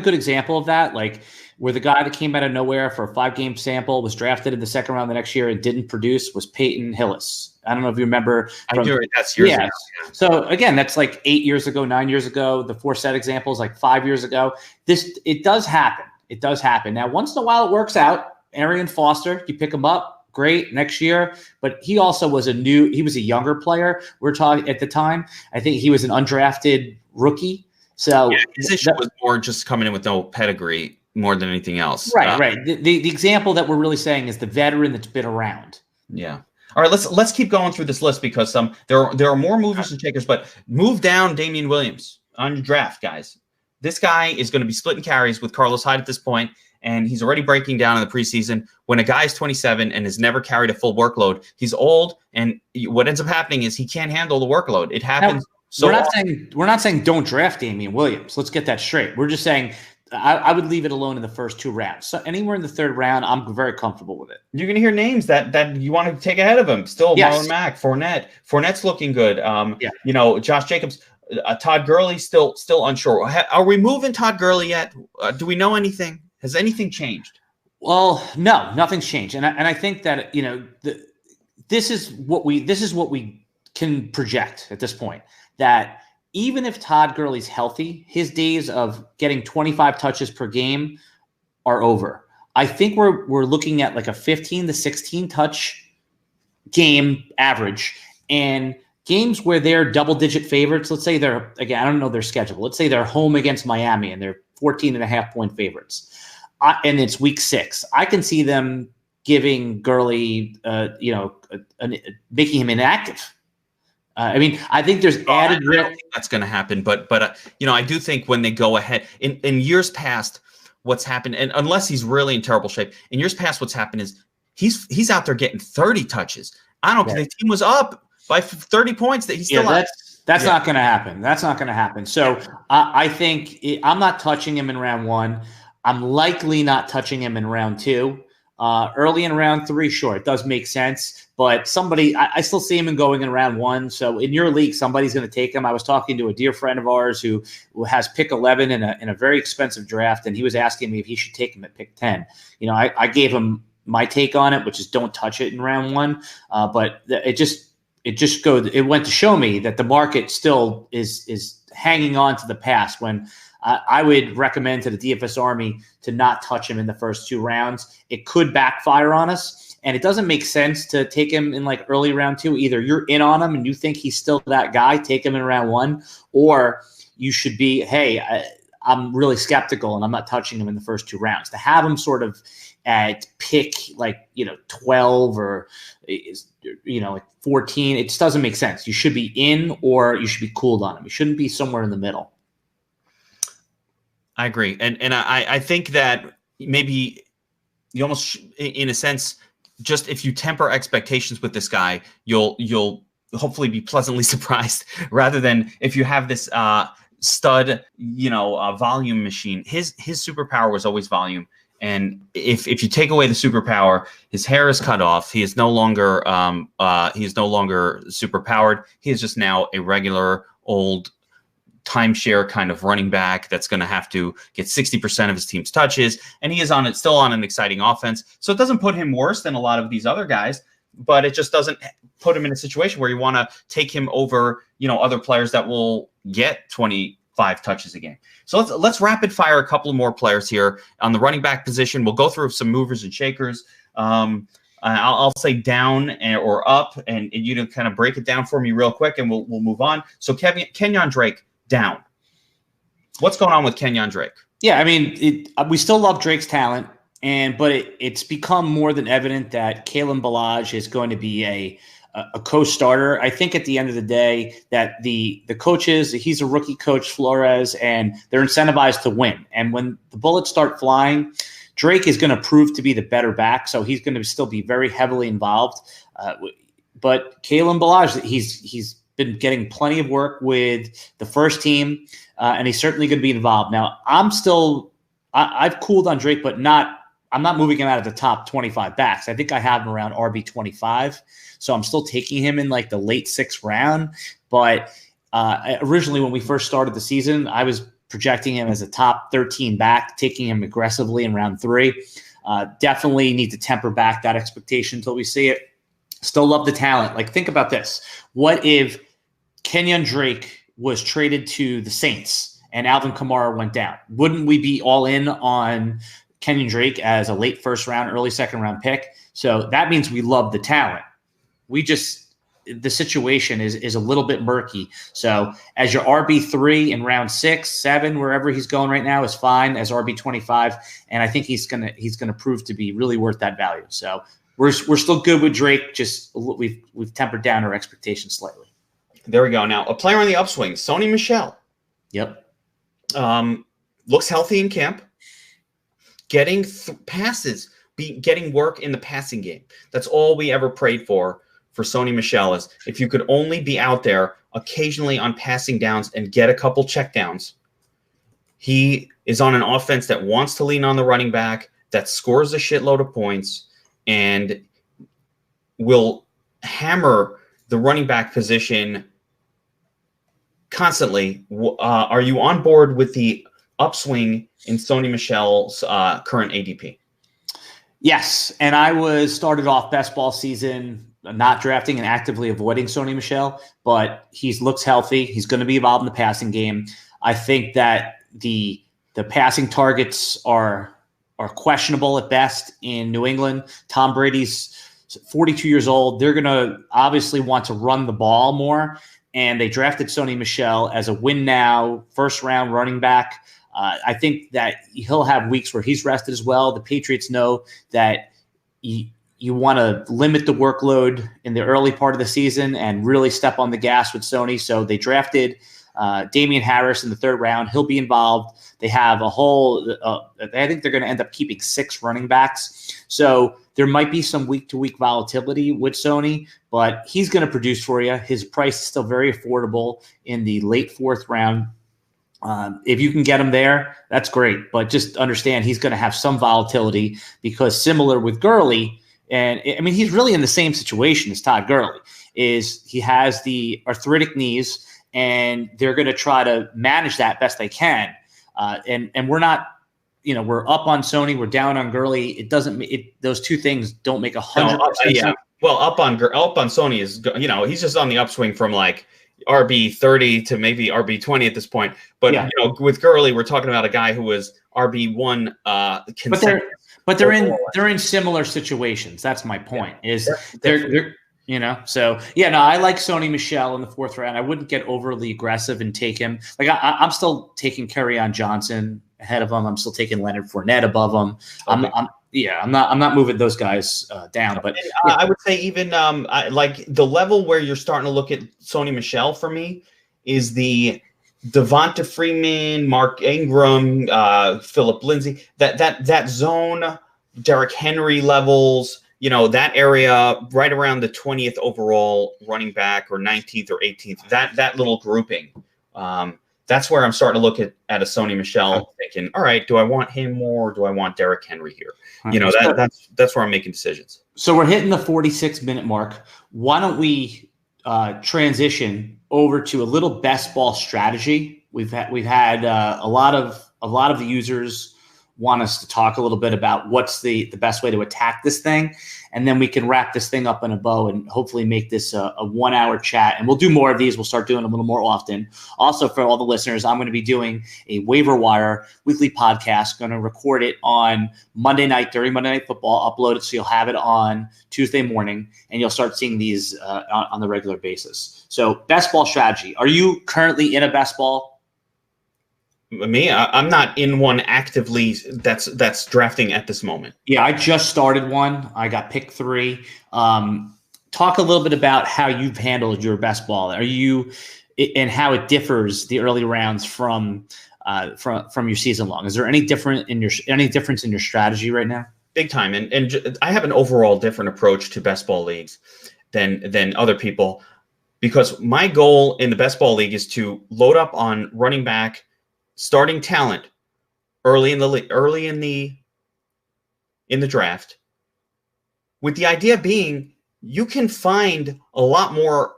good example of that, like where the guy that came out of nowhere for a 5-game sample was drafted in the second round the next year and didn't produce, was Peyton Hillis. I don't know if you remember. I do. That's years ago. So again, that's like 8 years ago, 9 years ago. The Forsett example is like 5 years ago. It does happen. It does happen. Now, once in a while it works out. Arian Foster, you pick him up, great, next year. But he also was a younger player. We're talking at the time. I think he was an undrafted rookie. So his issue was more just coming in with no pedigree more than anything else. Right. The example that we're really saying is the veteran that's been around. Yeah. All right, let's keep going through this list, because there are more movers and shakers, but move down Damian Williams on your draft, guys. This guy is going to be splitting carries with Carlos Hyde at this point, and he's already breaking down in the preseason. When a guy is 27 and has never carried a full workload, he's old, and what ends up happening is he can't handle the workload. It happens. We're not saying don't draft Damian Williams. Let's get that straight. We're just saying I would leave it alone in the first 2 rounds. So anywhere in the third round, I'm very comfortable with it. You're going to hear names that you want to take ahead of him. Still, yes. Marlon Mack, Fournette. Fournette's looking good. Josh Jacobs, Todd Gurley, still unsure. Are we moving Todd Gurley yet? Do we know anything? Has anything changed? Well, no, nothing's changed. And I think that, this is what we can project at this point, that even if Todd Gurley's healthy, his days of getting 25 touches per game are over. I think we're looking at like a 15 to 16 touch game average, and games where they're double-digit favorites. Let's say they're, again, I don't know their schedule. Let's say they're home against Miami and they're 14.5-point favorites, and it's week 6. I can see them giving Gurley, making him inactive. I mean, I think there's added risk. I don't think that's going to happen, but I do think when they go ahead in years past, what's happened, and unless he's really in terrible shape, in years past, what's happened is he's out there getting 30 touches. I don't care. The team was up by 30 points that he's still out. That's not going to happen. That's not going to happen. So I think I'm not touching him in round 1. I'm likely not touching him in round 2. Early in round 3, sure, it does make sense. But I still see him going in round 1. So in your league, somebody's going to take him. I was talking to a dear friend of ours who has pick 11 in a very expensive draft, and he was asking me if he should take him at pick 10. I gave him my take on it, which is don't touch it in round 1. But it went to show me that the market still is hanging on to the past when I would recommend to the DFS army to not touch him in the first 2 rounds. It could backfire on us, and it doesn't make sense to take him in like early round 2. Either you're in on him and you think he's still that guy, take him in round 1, or you should be, hey, I'm really skeptical and I'm not touching him in the first 2 rounds. To have him sort of at pick 12 or 14, it just doesn't make sense. You should be in or you should be cooled on him. You shouldn't be somewhere in the middle. I agree. And I think that maybe you almost, in a sense, just if you temper expectations with this guy, you'll hopefully be pleasantly surprised rather than if you have this stud, volume machine. His superpower was always volume. And if you take away the superpower, his hair is cut off. He is no longer superpowered. He is just now a regular old timeshare kind of running back that's going to have to get 60% of his team's touches, and he is still on an exciting offense. So it doesn't put him worse than a lot of these other guys, but it just doesn't put him in a situation where you want to take him over, other players that will get 25 touches a game. So let's rapid fire a couple of more players here on the running back position. We'll go through some movers and shakers. I'll say down or up, and you kind of break it down for me real quick, and we'll move on. So Kenyon Drake, down. What's going on with Kenyon Drake? Yeah, I mean, we still love Drake's talent, but it's become more than evident that Kalen Ballage is going to be a co-starter. I think at the end of the day that the coaches, he's a rookie coach, Flores, and they're incentivized to win. And when the bullets start flying, Drake is going to prove to be the better back, so he's going to still be very heavily involved. But Kalen Ballage, he's been getting plenty of work with the first team, and he's certainly going to be involved. Now, I've cooled on Drake, but I'm not moving him out of the top 25 backs. I think I have him around RB 25, so I'm still taking him in like the late 6th round. But originally, when we first started the season, I was projecting him as a top 13 back, taking him aggressively in round 3. Definitely need to temper back that expectation until we see it. Still love the talent. Like, think about this. What if Kenyon Drake was traded to the Saints and Alvin Kamara went down? Wouldn't we be all in on Kenyon Drake as a late 1st round, early 2nd round pick? So that means we love the talent. The situation is a little bit murky. So as your RB3 in round 6, 7, wherever he's going right now is fine as RB25. And I think he's gonna prove to be really worth that value. So we're still good with Drake. Just we've tempered down our expectations slightly. There we go. Now a player on the upswing, Sony Michel. Yep. Looks healthy in camp. Getting passes, getting work in the passing game. That's all we ever prayed for Sony Michel is if you could only be out there occasionally on passing downs and get a couple checkdowns. He is on an offense that wants to lean on the running back, that scores a shitload of points, and will hammer the running back position constantly. Are you on board with the upswing in Sony Michel's current ADP? Yes, and I started off best ball season not drafting and actively avoiding Sony Michel, but he looks healthy. He's going to be involved in the passing game. I think that the passing targets are questionable at best in New England. Tom Brady's 42 years old. They're going to obviously want to run the ball more, and they drafted Sony Michel as a win now, 1st round running back. I think that he'll have weeks where he's rested as well. The Patriots know that you want to limit the workload in the early part of the season and really step on the gas with Sony. So they drafted Damian Harris in the 3rd round. He'll be involved. They have a whole I think they're going to end up keeping 6 running backs. So there might be some week-to-week volatility with Sony, but he's going to produce for you. His price is still very affordable in the late 4th round. If you can get him there, that's great. But just understand he's going to have some volatility because similar with Gurley, and I mean, he's really in the same situation as Todd Gurley, is he has the arthritic knees, and they're going to try to manage that best they can. And we're not, we're up on Sony, we're down on Gurley. Those two things don't make 100%. Yeah. Well, up on Sony is, he's just on the upswing from like RB 30 to maybe RB 20 at this point. But with Gurley, we're talking about a guy who was RB 1. But they're in similar situations. That's my point. They're So I like Sony Michel in the 4th round. I wouldn't get overly aggressive and take him. Like I'm still taking Kerryon Johnson ahead of him. I'm still taking Leonard Fournette above him. Okay. I'm not moving those guys down. But I would say even like the level where you're starting to look at Sony Michel for me is the Devonta Freeman, Mark Ingram, Philip Lindsay, that zone, Derrick Henry levels, that area right around the 20th overall running back or 19th or 18th, that little grouping. That's where I'm starting to look at a Sony Michel thinking, all right, do I want him more or do I want Derrick Henry here? That's where I'm making decisions. So we're hitting the 46-minute mark. Why don't we transition over to a little best ball strategy? We've had a lot of the users want us to talk a little bit about what's the best way to attack this thing, and then we can wrap this thing up in a bow and hopefully make this a 1-hour chat. And we'll do more of these. We'll start doing them a little more often. Also, for all the listeners, I'm going to be doing a waiver wire weekly podcast. Going to record it on Monday night during Monday Night Football, upload it so you'll have it on Tuesday morning, and you'll start seeing these on the regular basis. So best ball strategy. Are you currently in a best ball? Me, I'm not in one actively that's drafting at this moment. Yeah, I just started one. I got pick 3. Talk a little bit about how you've handled your best ball. And how it differs the early rounds from your season long. Is there any difference in your strategy right now? Big time, and I have an overall different approach to best ball leagues than other people, because my goal in the best ball league is to load up on running back starting talent early in the draft, with the idea being you can find a lot more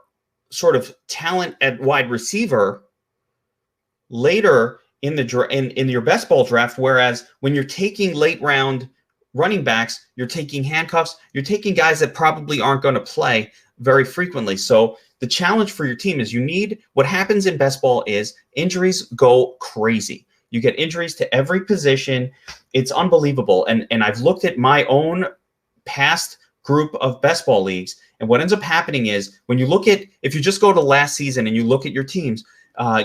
sort of talent at wide receiver later in your best ball draft. Whereas when you're taking late round running backs, you're taking handcuffs, you're taking guys that probably aren't going to play very frequently. So the challenge for your team is what happens in best ball is injuries go crazy. You get injuries to every position. It's unbelievable. And I've looked at my own past group of best ball leagues, and what ends up happening is if you just go to last season and you look at your teams,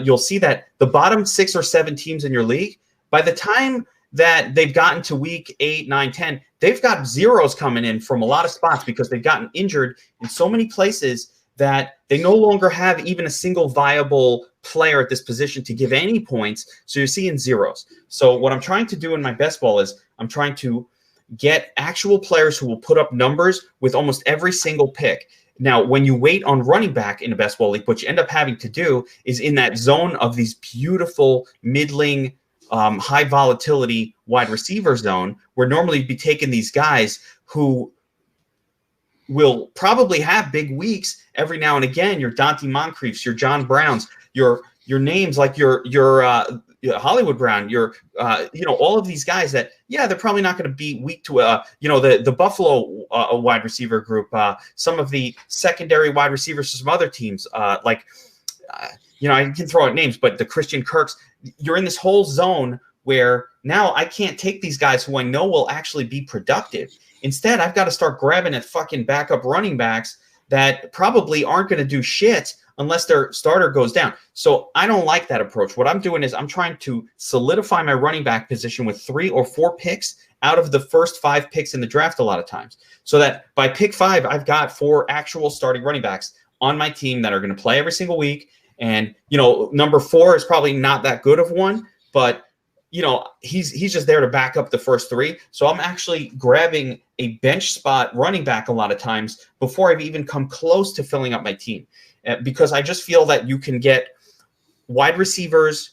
you'll see that the bottom 6 or 7 teams in your league, by the time that they've gotten to week 8, 9, 10, they've got zeros coming in from a lot of spots because they've gotten injured in so many places that they no longer have even a single viable player at this position to give any points. So you're seeing zeros. So what I'm trying to do in my best ball is I'm trying to get actual players who will put up numbers with almost every single pick. Now, when you wait on running back in a best ball league, what you end up having to do is in that zone of these beautiful middling, high volatility wide receiver zone, where normally you'd be taking these guys who will probably have big weeks every now and again. Your Dante Moncriefs, your John Browns, your names like your Hollywood Brown, all of these guys that, they're probably not going to be weak to the Buffalo wide receiver group, some of the secondary wide receivers to some other teams, I can throw out names, but the Christian Kirks. You're in this whole zone where now I can't take these guys who I know will actually be productive. Instead, I've got to start grabbing at fucking backup running backs that probably aren't going to do shit unless their starter goes down. So I don't like that approach. What I'm doing is I'm trying to solidify my running back position with 3 or 4 picks out of the first 5 picks in the draft a lot of times. So that by pick 5, I've got 4 actual starting running backs on my team that are going to play every single week. And, number 4 is probably not that good of one, but he's just there to back up the first 3. So I'm actually grabbing a bench spot running back a lot of times before I've even come close to filling up my team, because I just feel that you can get wide receivers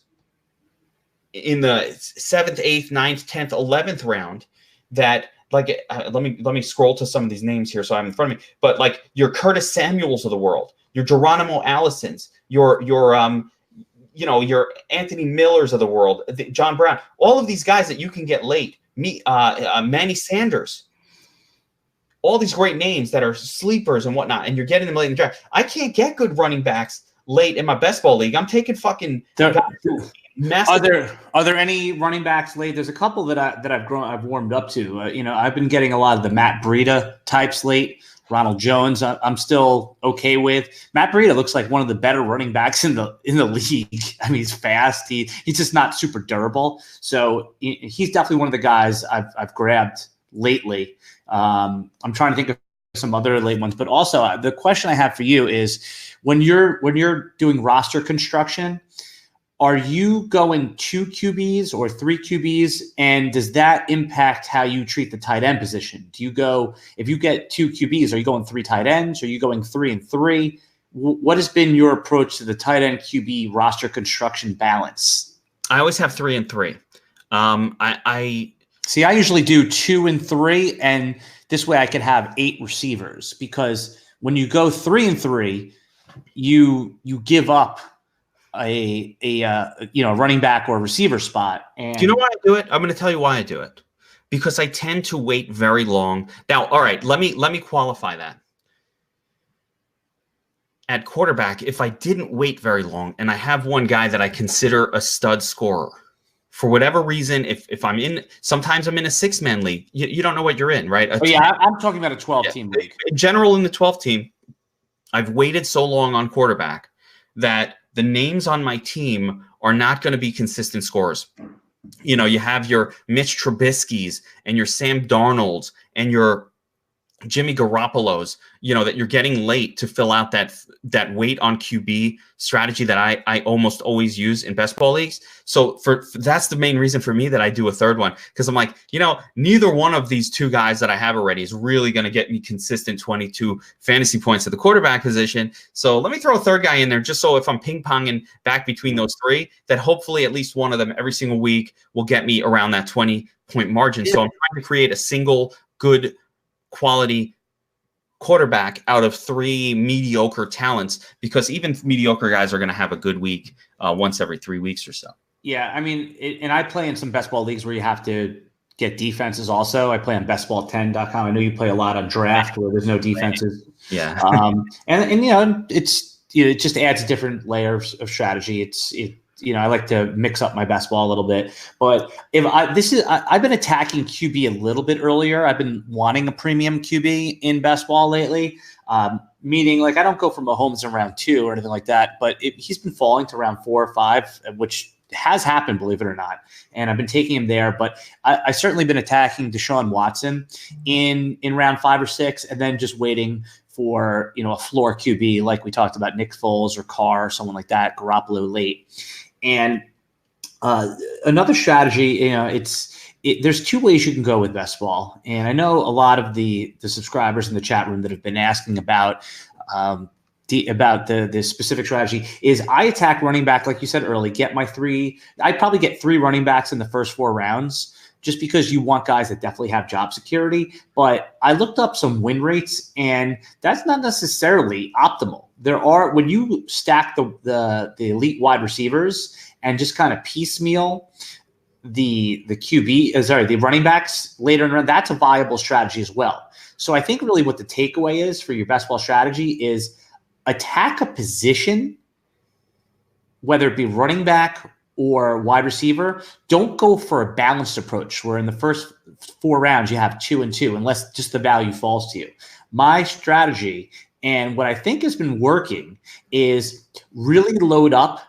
in the 7th, 8th, 9th, 10th, 11th round that let me scroll to some of these names here so I'm in front of me. But like your Curtis Samuels of the world, your Geronimo Allisons, your Anthony Millers of the world, John Brown, all of these guys that you can get late, Manny Sanders, all these great names that are sleepers and whatnot, and you're getting them late in the draft. I can't get good running backs late in my best ball league. I'm taking fucking massive. Are there any running backs late? There's a couple that I've warmed up to. I've been getting a lot of the Matt Breida types late. Ronald Jones, I'm still okay with. Matt Breida looks like one of the better running backs in the league. I mean, he's fast. He's just not super durable. So he's definitely one of the guys I've grabbed lately. I'm trying to think of some other late ones, but also the question I have for you is when you're doing roster construction, are you going 2 QBs or 3 QBs? And does that impact how you treat the tight end position? Do you go, if you get 2 QBs, are you going 3 tight ends? Are you going 3 and 3? What has been your approach to the tight end QB roster construction balance? I always have 3 and 3. I usually do 2 and 3, and this way I could have 8 receivers, because when you go 3 and 3, you give up a running back or a receiver spot. And do you know why I do it? I'm going to tell you why I do it. Because I tend to wait very long. Now, all right, let me qualify that. At quarterback, if I didn't wait very long and I have one guy that I consider a stud scorer, for whatever reason, if I'm in, sometimes I'm in a 6-man league. You don't know what you're in, right? I'm talking about a 12-team league. In general, in the 12 team, I've waited so long on quarterback that the names on my team are not going to be consistent scorers. You have your Mitch Trubisky's and your Sam Darnold's and your Jimmy Garoppolo's, that you're getting late to fill out that wait on QB strategy that I almost always use in best ball leagues. So that's the main reason for me that I do a third one, because I'm like, neither one of these 2 guys that I have already is really going to get me consistent 22 fantasy points at the quarterback position. So let me throw a third guy in there, just so if I'm ping-ponging back between those 3, that hopefully at least one of them every single week will get me around that 20-point margin. Yeah. So I'm trying to create a single good quality quarterback out of 3 mediocre talents, because even mediocre guys are going to have a good week once every 3 weeks or so. Yeah, I mean, and I play in some best ball leagues where you have to get defenses also. I play on bestball10.com. I know you play a lot on draft where there's no defenses. Yeah. And it just adds a different layer of strategy. I like to mix up my best ball a little bit, but I've been attacking QB a little bit earlier. I've been wanting a premium QB in best ball lately, meaning like I don't go for Mahomes in round 2 or anything like that, but he's been falling to round 4 or 5, which has happened, believe it or not. And I've been taking him there, but I certainly been attacking Deshaun Watson in round 5 or 6, and then just waiting for, a floor QB, like we talked about Nick Foles or Carr or someone like that, Garoppolo late. And another strategy, there's 2 ways you can go with best ball. And I know a lot of the subscribers in the chat room that have been asking about the specific strategy is I attack running back, like you said early, get my 3. I'd probably get 3 running backs in the first 4 rounds, just because you want guys that definitely have job security. But I looked up some win rates, and that's not necessarily optimal. When you stack the elite wide receivers and just kind of piecemeal the running backs later in the round, that's a viable strategy as well. So I think really what the takeaway is for your best ball strategy is attack a position, whether it be running back or wide receiver. Don't go for a balanced approach where in the first 4 rounds you have 2 and 2, unless just the value falls to you. My strategy, and what I think has been working, is really load up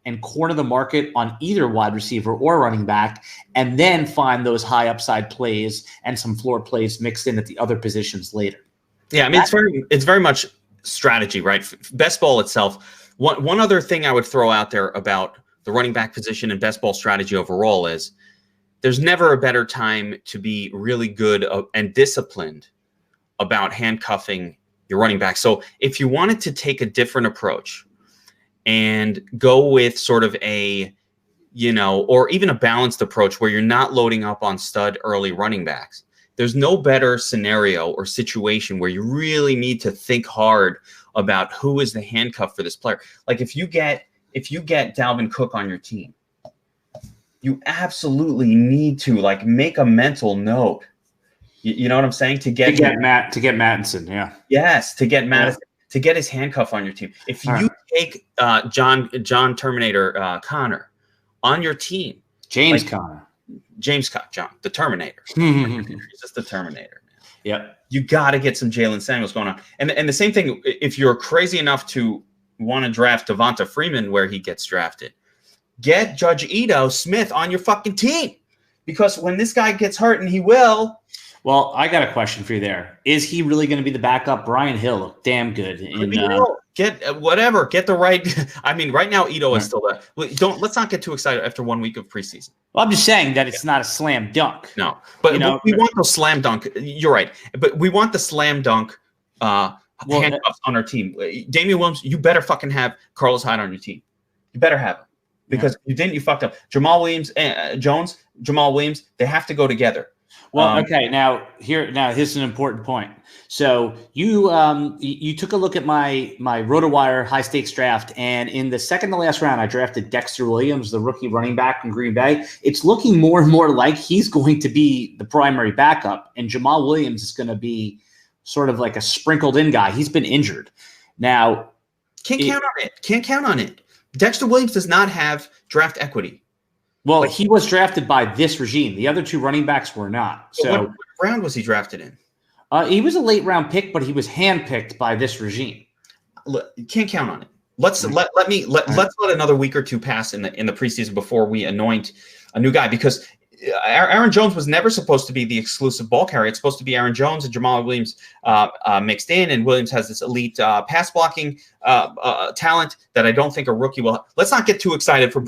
and corner the market on either wide receiver or running back, and then find those high upside plays and some floor plays mixed in at the other positions later. Yeah, I mean, it's very much strategy, right? Best ball itself. One other thing I would throw out there about the running back position and best ball strategy overall is there's never a better time to be really good and disciplined about handcuffing your running back. So if you wanted to take a different approach and go with sort of a, or even a balanced approach where you're not loading up on stud early running backs, there's no better scenario or situation where you really need to think hard about who is the handcuff for this player. Like if you get Dalvin Cook on your team, you absolutely need to like make a mental note. You know what I'm saying? To get Mattinson, yeah. Yes, to get Madison, to get his handcuff on your team. If you take John Terminator Connor on your team, James Conner, John the Terminator. He's just the Terminator, man. Yep. You got to get some Jalen Samuels going on, and the same thing. If you're crazy enough to want to draft Devonta Freeman where he gets drafted, get Judge Ito Smith on your fucking team, because when this guy gets hurt, and he will. Well, I got a question for you there. Is he really going to be the backup? Brian Hill looked damn good. Get the right. I mean, right now Ito is still there. Let's not get too excited after 1 week of preseason. Well, I'm just saying that it's not a slam dunk. No, but we want the slam dunk. You're right, but we want the slam dunk handcuffs on our team. Damian Williams, you better fucking have Carlos Hyde on your team. You better have him, because you didn't. You fucked up. Jamal Williams, Jamal Williams. They have to go together. Well, okay. Now here's an important point. So you took a look at my RotoWire high stakes draft, and in the second to last round, I drafted Dexter Williams, the rookie running back from Green Bay. It's looking more and more like he's going to be the primary backup, and Jamal Williams is going to be sort of like a sprinkled in guy. He's been injured. Now, can't count on it. Dexter Williams does not have draft equity. Well, he was drafted by this regime. The other two running backs were not. So what round was he drafted in? He was a late round pick, but he was handpicked by this regime. You can't count on it. Let's let another week or two pass in the preseason before we anoint a new guy, because Aaron Jones was never supposed to be the exclusive ball carrier. It's supposed to be Aaron Jones and Jamal Williams mixed in, and Williams has this elite pass blocking talent that I don't think a rookie will. Let's not get too excited for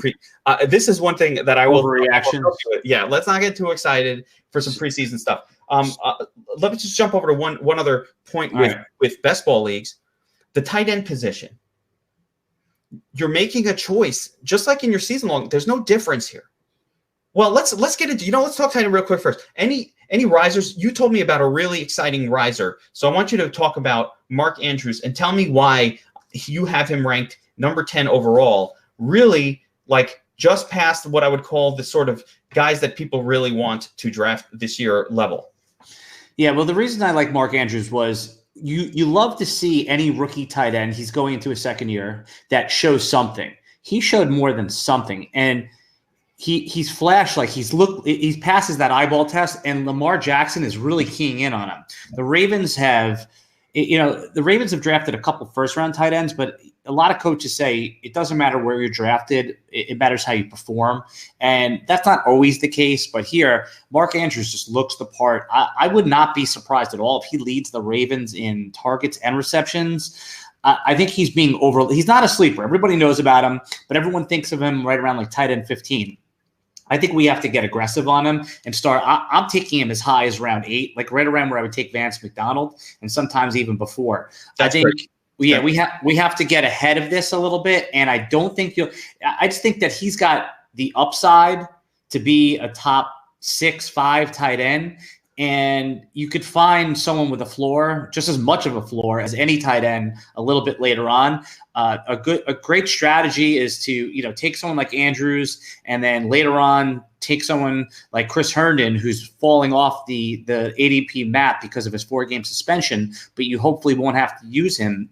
this is one thing that I will overreaction. Yeah, let's not get too excited for some preseason stuff. Let me just jump over to one other point with best ball leagues, the tight end position. You're making a choice just like in your season long. There's no difference here. Well, let's get into let's talk tight end real quick first. Any risers? You told me about a really exciting riser, so I want you to talk about Mark Andrews and tell me why you have him ranked number 10 overall. Really, like just past what I would call the sort of guys that people really want to draft this year level. Yeah, well, the reason I like Mark Andrews was you love to see any rookie tight end. He's going into his second year that shows something. He showed more than something, and he's flashed, like he passes that eyeball test, and Lamar Jackson is really keying in on him. The Ravens have drafted a couple first round tight ends, but a lot of coaches say it doesn't matter where you're drafted. It matters how you perform. And that's not always the case. But here, Mark Andrews just looks the part. I would not be surprised at all if he leads the Ravens in targets and receptions. I think he's being he's not a sleeper. Everybody knows about him, but everyone thinks of him right around like tight end 15. I think we have to get aggressive on him and start. I'm taking him as high as round 8, like right around where I would take Vance McDonald, and sometimes even before. That's I think, great. yeah, we have to get ahead of this a little bit, and I don't think I just think that he's got the upside to be a top 6-5 tight end, and you could find someone with a floor, just as much of a floor as any tight end, a little bit later on. A great strategy is to take someone like Andrews, and then later on take someone like Chris Herndon, who's falling off the ADP map because of his 4-game suspension, but you hopefully won't have to use him.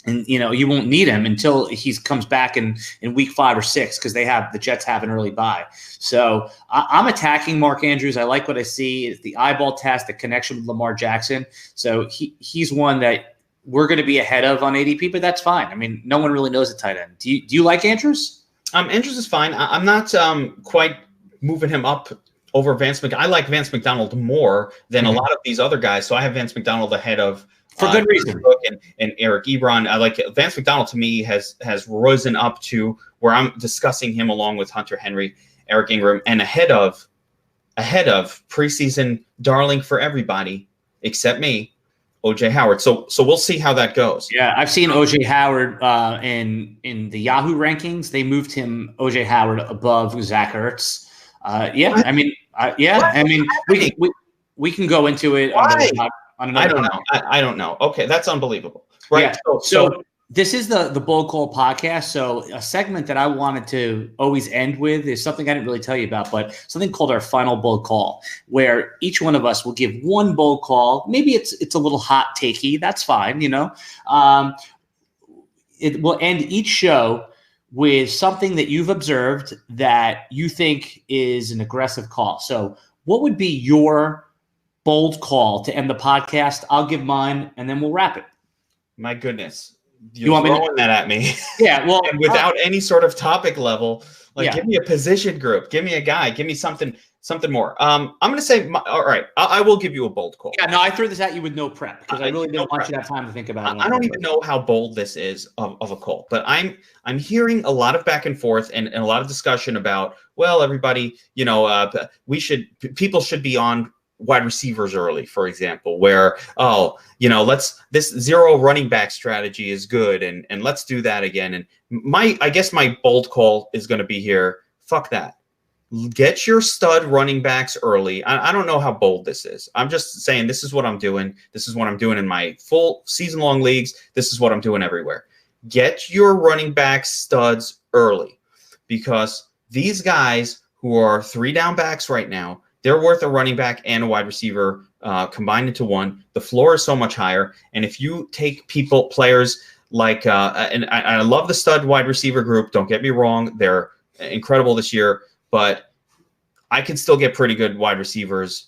And you won't need him until he comes back in week 5 or 6, because the Jets have an early bye. So I'm attacking Mark Andrews. I like what I see. It's the eyeball test, the connection with Lamar Jackson. So he's one that we're going to be ahead of on ADP, but that's fine. I mean, no one really knows a tight end. Do you like Andrews? Andrews is fine. I'm not quite moving him up over Vance McDonald. I like Vance McDonald more than a lot of these other guys. So I have Vance McDonald ahead of for good reason. And Eric Ebron. I like Vance McDonald to me has risen up to where I'm discussing him along with Hunter Henry, Eric Ingram, and ahead of preseason darling for everybody except me, OJ Howard. So we'll see how that goes. Yeah, I've seen OJ Howard in the Yahoo rankings. They moved him OJ Howard above Zach Ertz. I mean, we can go into it. I don't know. I don't know. Okay, that's unbelievable. Right. Yeah. So this is the Bold Call podcast. So a segment that I wanted to always end with is something I didn't really tell you about, but something called our final bold call, where each one of us will give one bold call. Maybe it's a little hot takey. That's fine. You know, it will end each show with something that you've observed that you think is an aggressive call. So what would be your bold call to end the podcast? I'll give mine and then we'll wrap it. My goodness. You want throwing that at me? Yeah, well, and without any sort of topic level, give me a position group, give me a guy, give me something more. I'm going to say, all right, I will give you a bold call. Yeah, no, I threw this at you with no prep because I really didn't want you to have time to think about it. I don't even know how bold this is of a call, but I'm hearing a lot of back and forth and a lot of discussion about, well, everybody, people should be on wide receivers early, for example, where, this zero running back strategy is good. And let's do that again. And I guess my bold call is going to be here. Fuck that. Get your stud running backs early. I don't know how bold this is. I'm just saying, this is what I'm doing. This is what I'm doing in my full season long leagues. This is what I'm doing everywhere. Get your running back studs early, because these guys who are 3 down backs right now, they're worth a running back and a wide receiver combined into one. The floor is so much higher. And if you take players like, and I love the stud wide receiver group, don't get me wrong, they're incredible this year, but I can still get pretty good wide receivers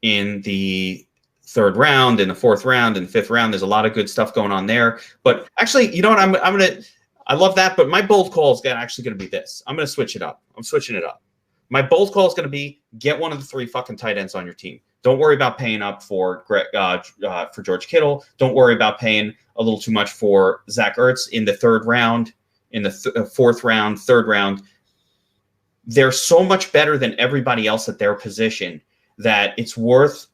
in the 3rd round, in the 4th round, in the 5th round. There's a lot of good stuff going on there. But actually, you know what? I love that, but my bold call is actually going to be this. I'm going to switch it up. I'm switching it up. My bold call is going to be, get one of the 3 fucking tight ends on your team. Don't worry about paying up for George Kittle. Don't worry about paying a little too much for Zach Ertz in the 3rd round, in the 4th round, 3rd round. They're so much better than everybody else at their position that it's worth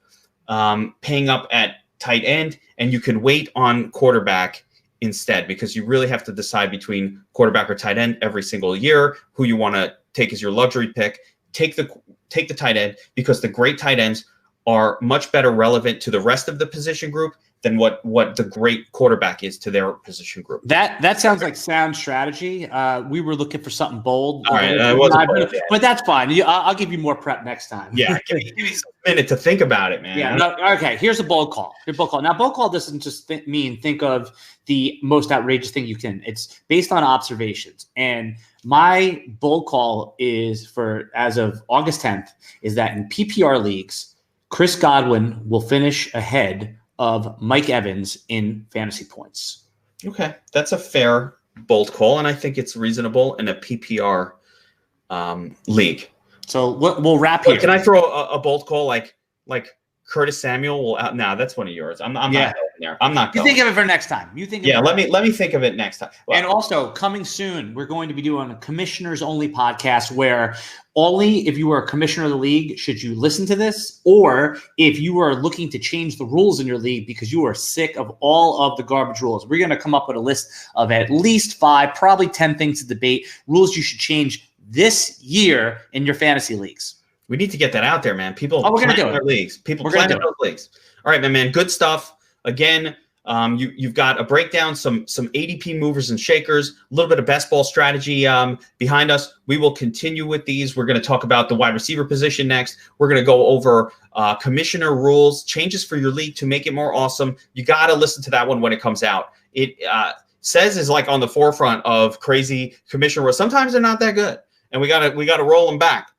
paying up at tight end, and you can wait on quarterback instead, because you really have to decide between quarterback or tight end every single year who you want to take as your luxury pick. Take the tight end, because the great tight ends are much better relevant to the rest of the position group than what the great quarterback is to their position group. That sounds like sound strategy. We were looking for something bold. All right, but that's fine. I'll give you more prep next time. Yeah, give me a minute to think about it, man. Yeah. No, okay. Here's a bold call. Now, bold call doesn't just think of the most outrageous thing you can. It's based on observations. And my bold call is for, as of August 10th, is that in PPR leagues, Chris Godwin will finish ahead of Mike Evans in fantasy points. Okay, that's a fair bold call, and I think it's reasonable in a PPR league. So we'll wrap here. Can I throw a bold call like Curtis Samuel will out? No, that's one of yours. I'm not going there. I'm not going. You think of it for next time. Let me think of it next time. Well, and also, coming soon, we're going to be doing a commissioners only podcast where only if you are a commissioner of the league should you listen to this, or if you are looking to change the rules in your league because you are sick of all of the garbage rules. We're going to come up with a list of at least 5, probably 10 things to debate, rules you should change this year in your fantasy leagues. We need to get that out there, man. People we're gonna do it. Our leagues. People plan our leagues. All right, man. Good stuff. Again, you've got a breakdown, some ADP movers and shakers, a little bit of best ball strategy behind us. We will continue with these. We're going to talk about the wide receiver position next. We're going to go over commissioner rules, changes for your league to make it more awesome. You got to listen to that one when it comes out. It says is like on the forefront of crazy commissioner rules. Sometimes they're not that good, and we gotta roll them back.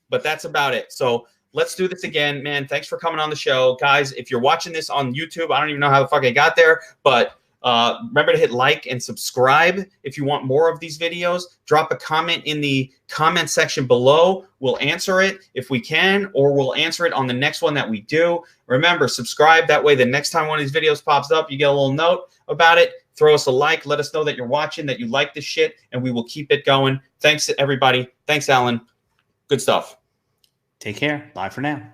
But that's about it. So let's do this again, man. Thanks for coming on the show. Guys, if you're watching this on YouTube, I don't even know how the fuck I got there, but Remember to hit like and subscribe if you want more of these videos. Drop a comment in the comment section below. We'll answer it if we can, or we'll answer it on the next one that we do. Remember, subscribe. That way the next time one of these videos pops up, you get a little note about it. Throw us a like. Let us know that you're watching, that you like this shit, and we will keep it going. Thanks, everybody. Thanks, Alan. Good stuff. Take care. Bye for now.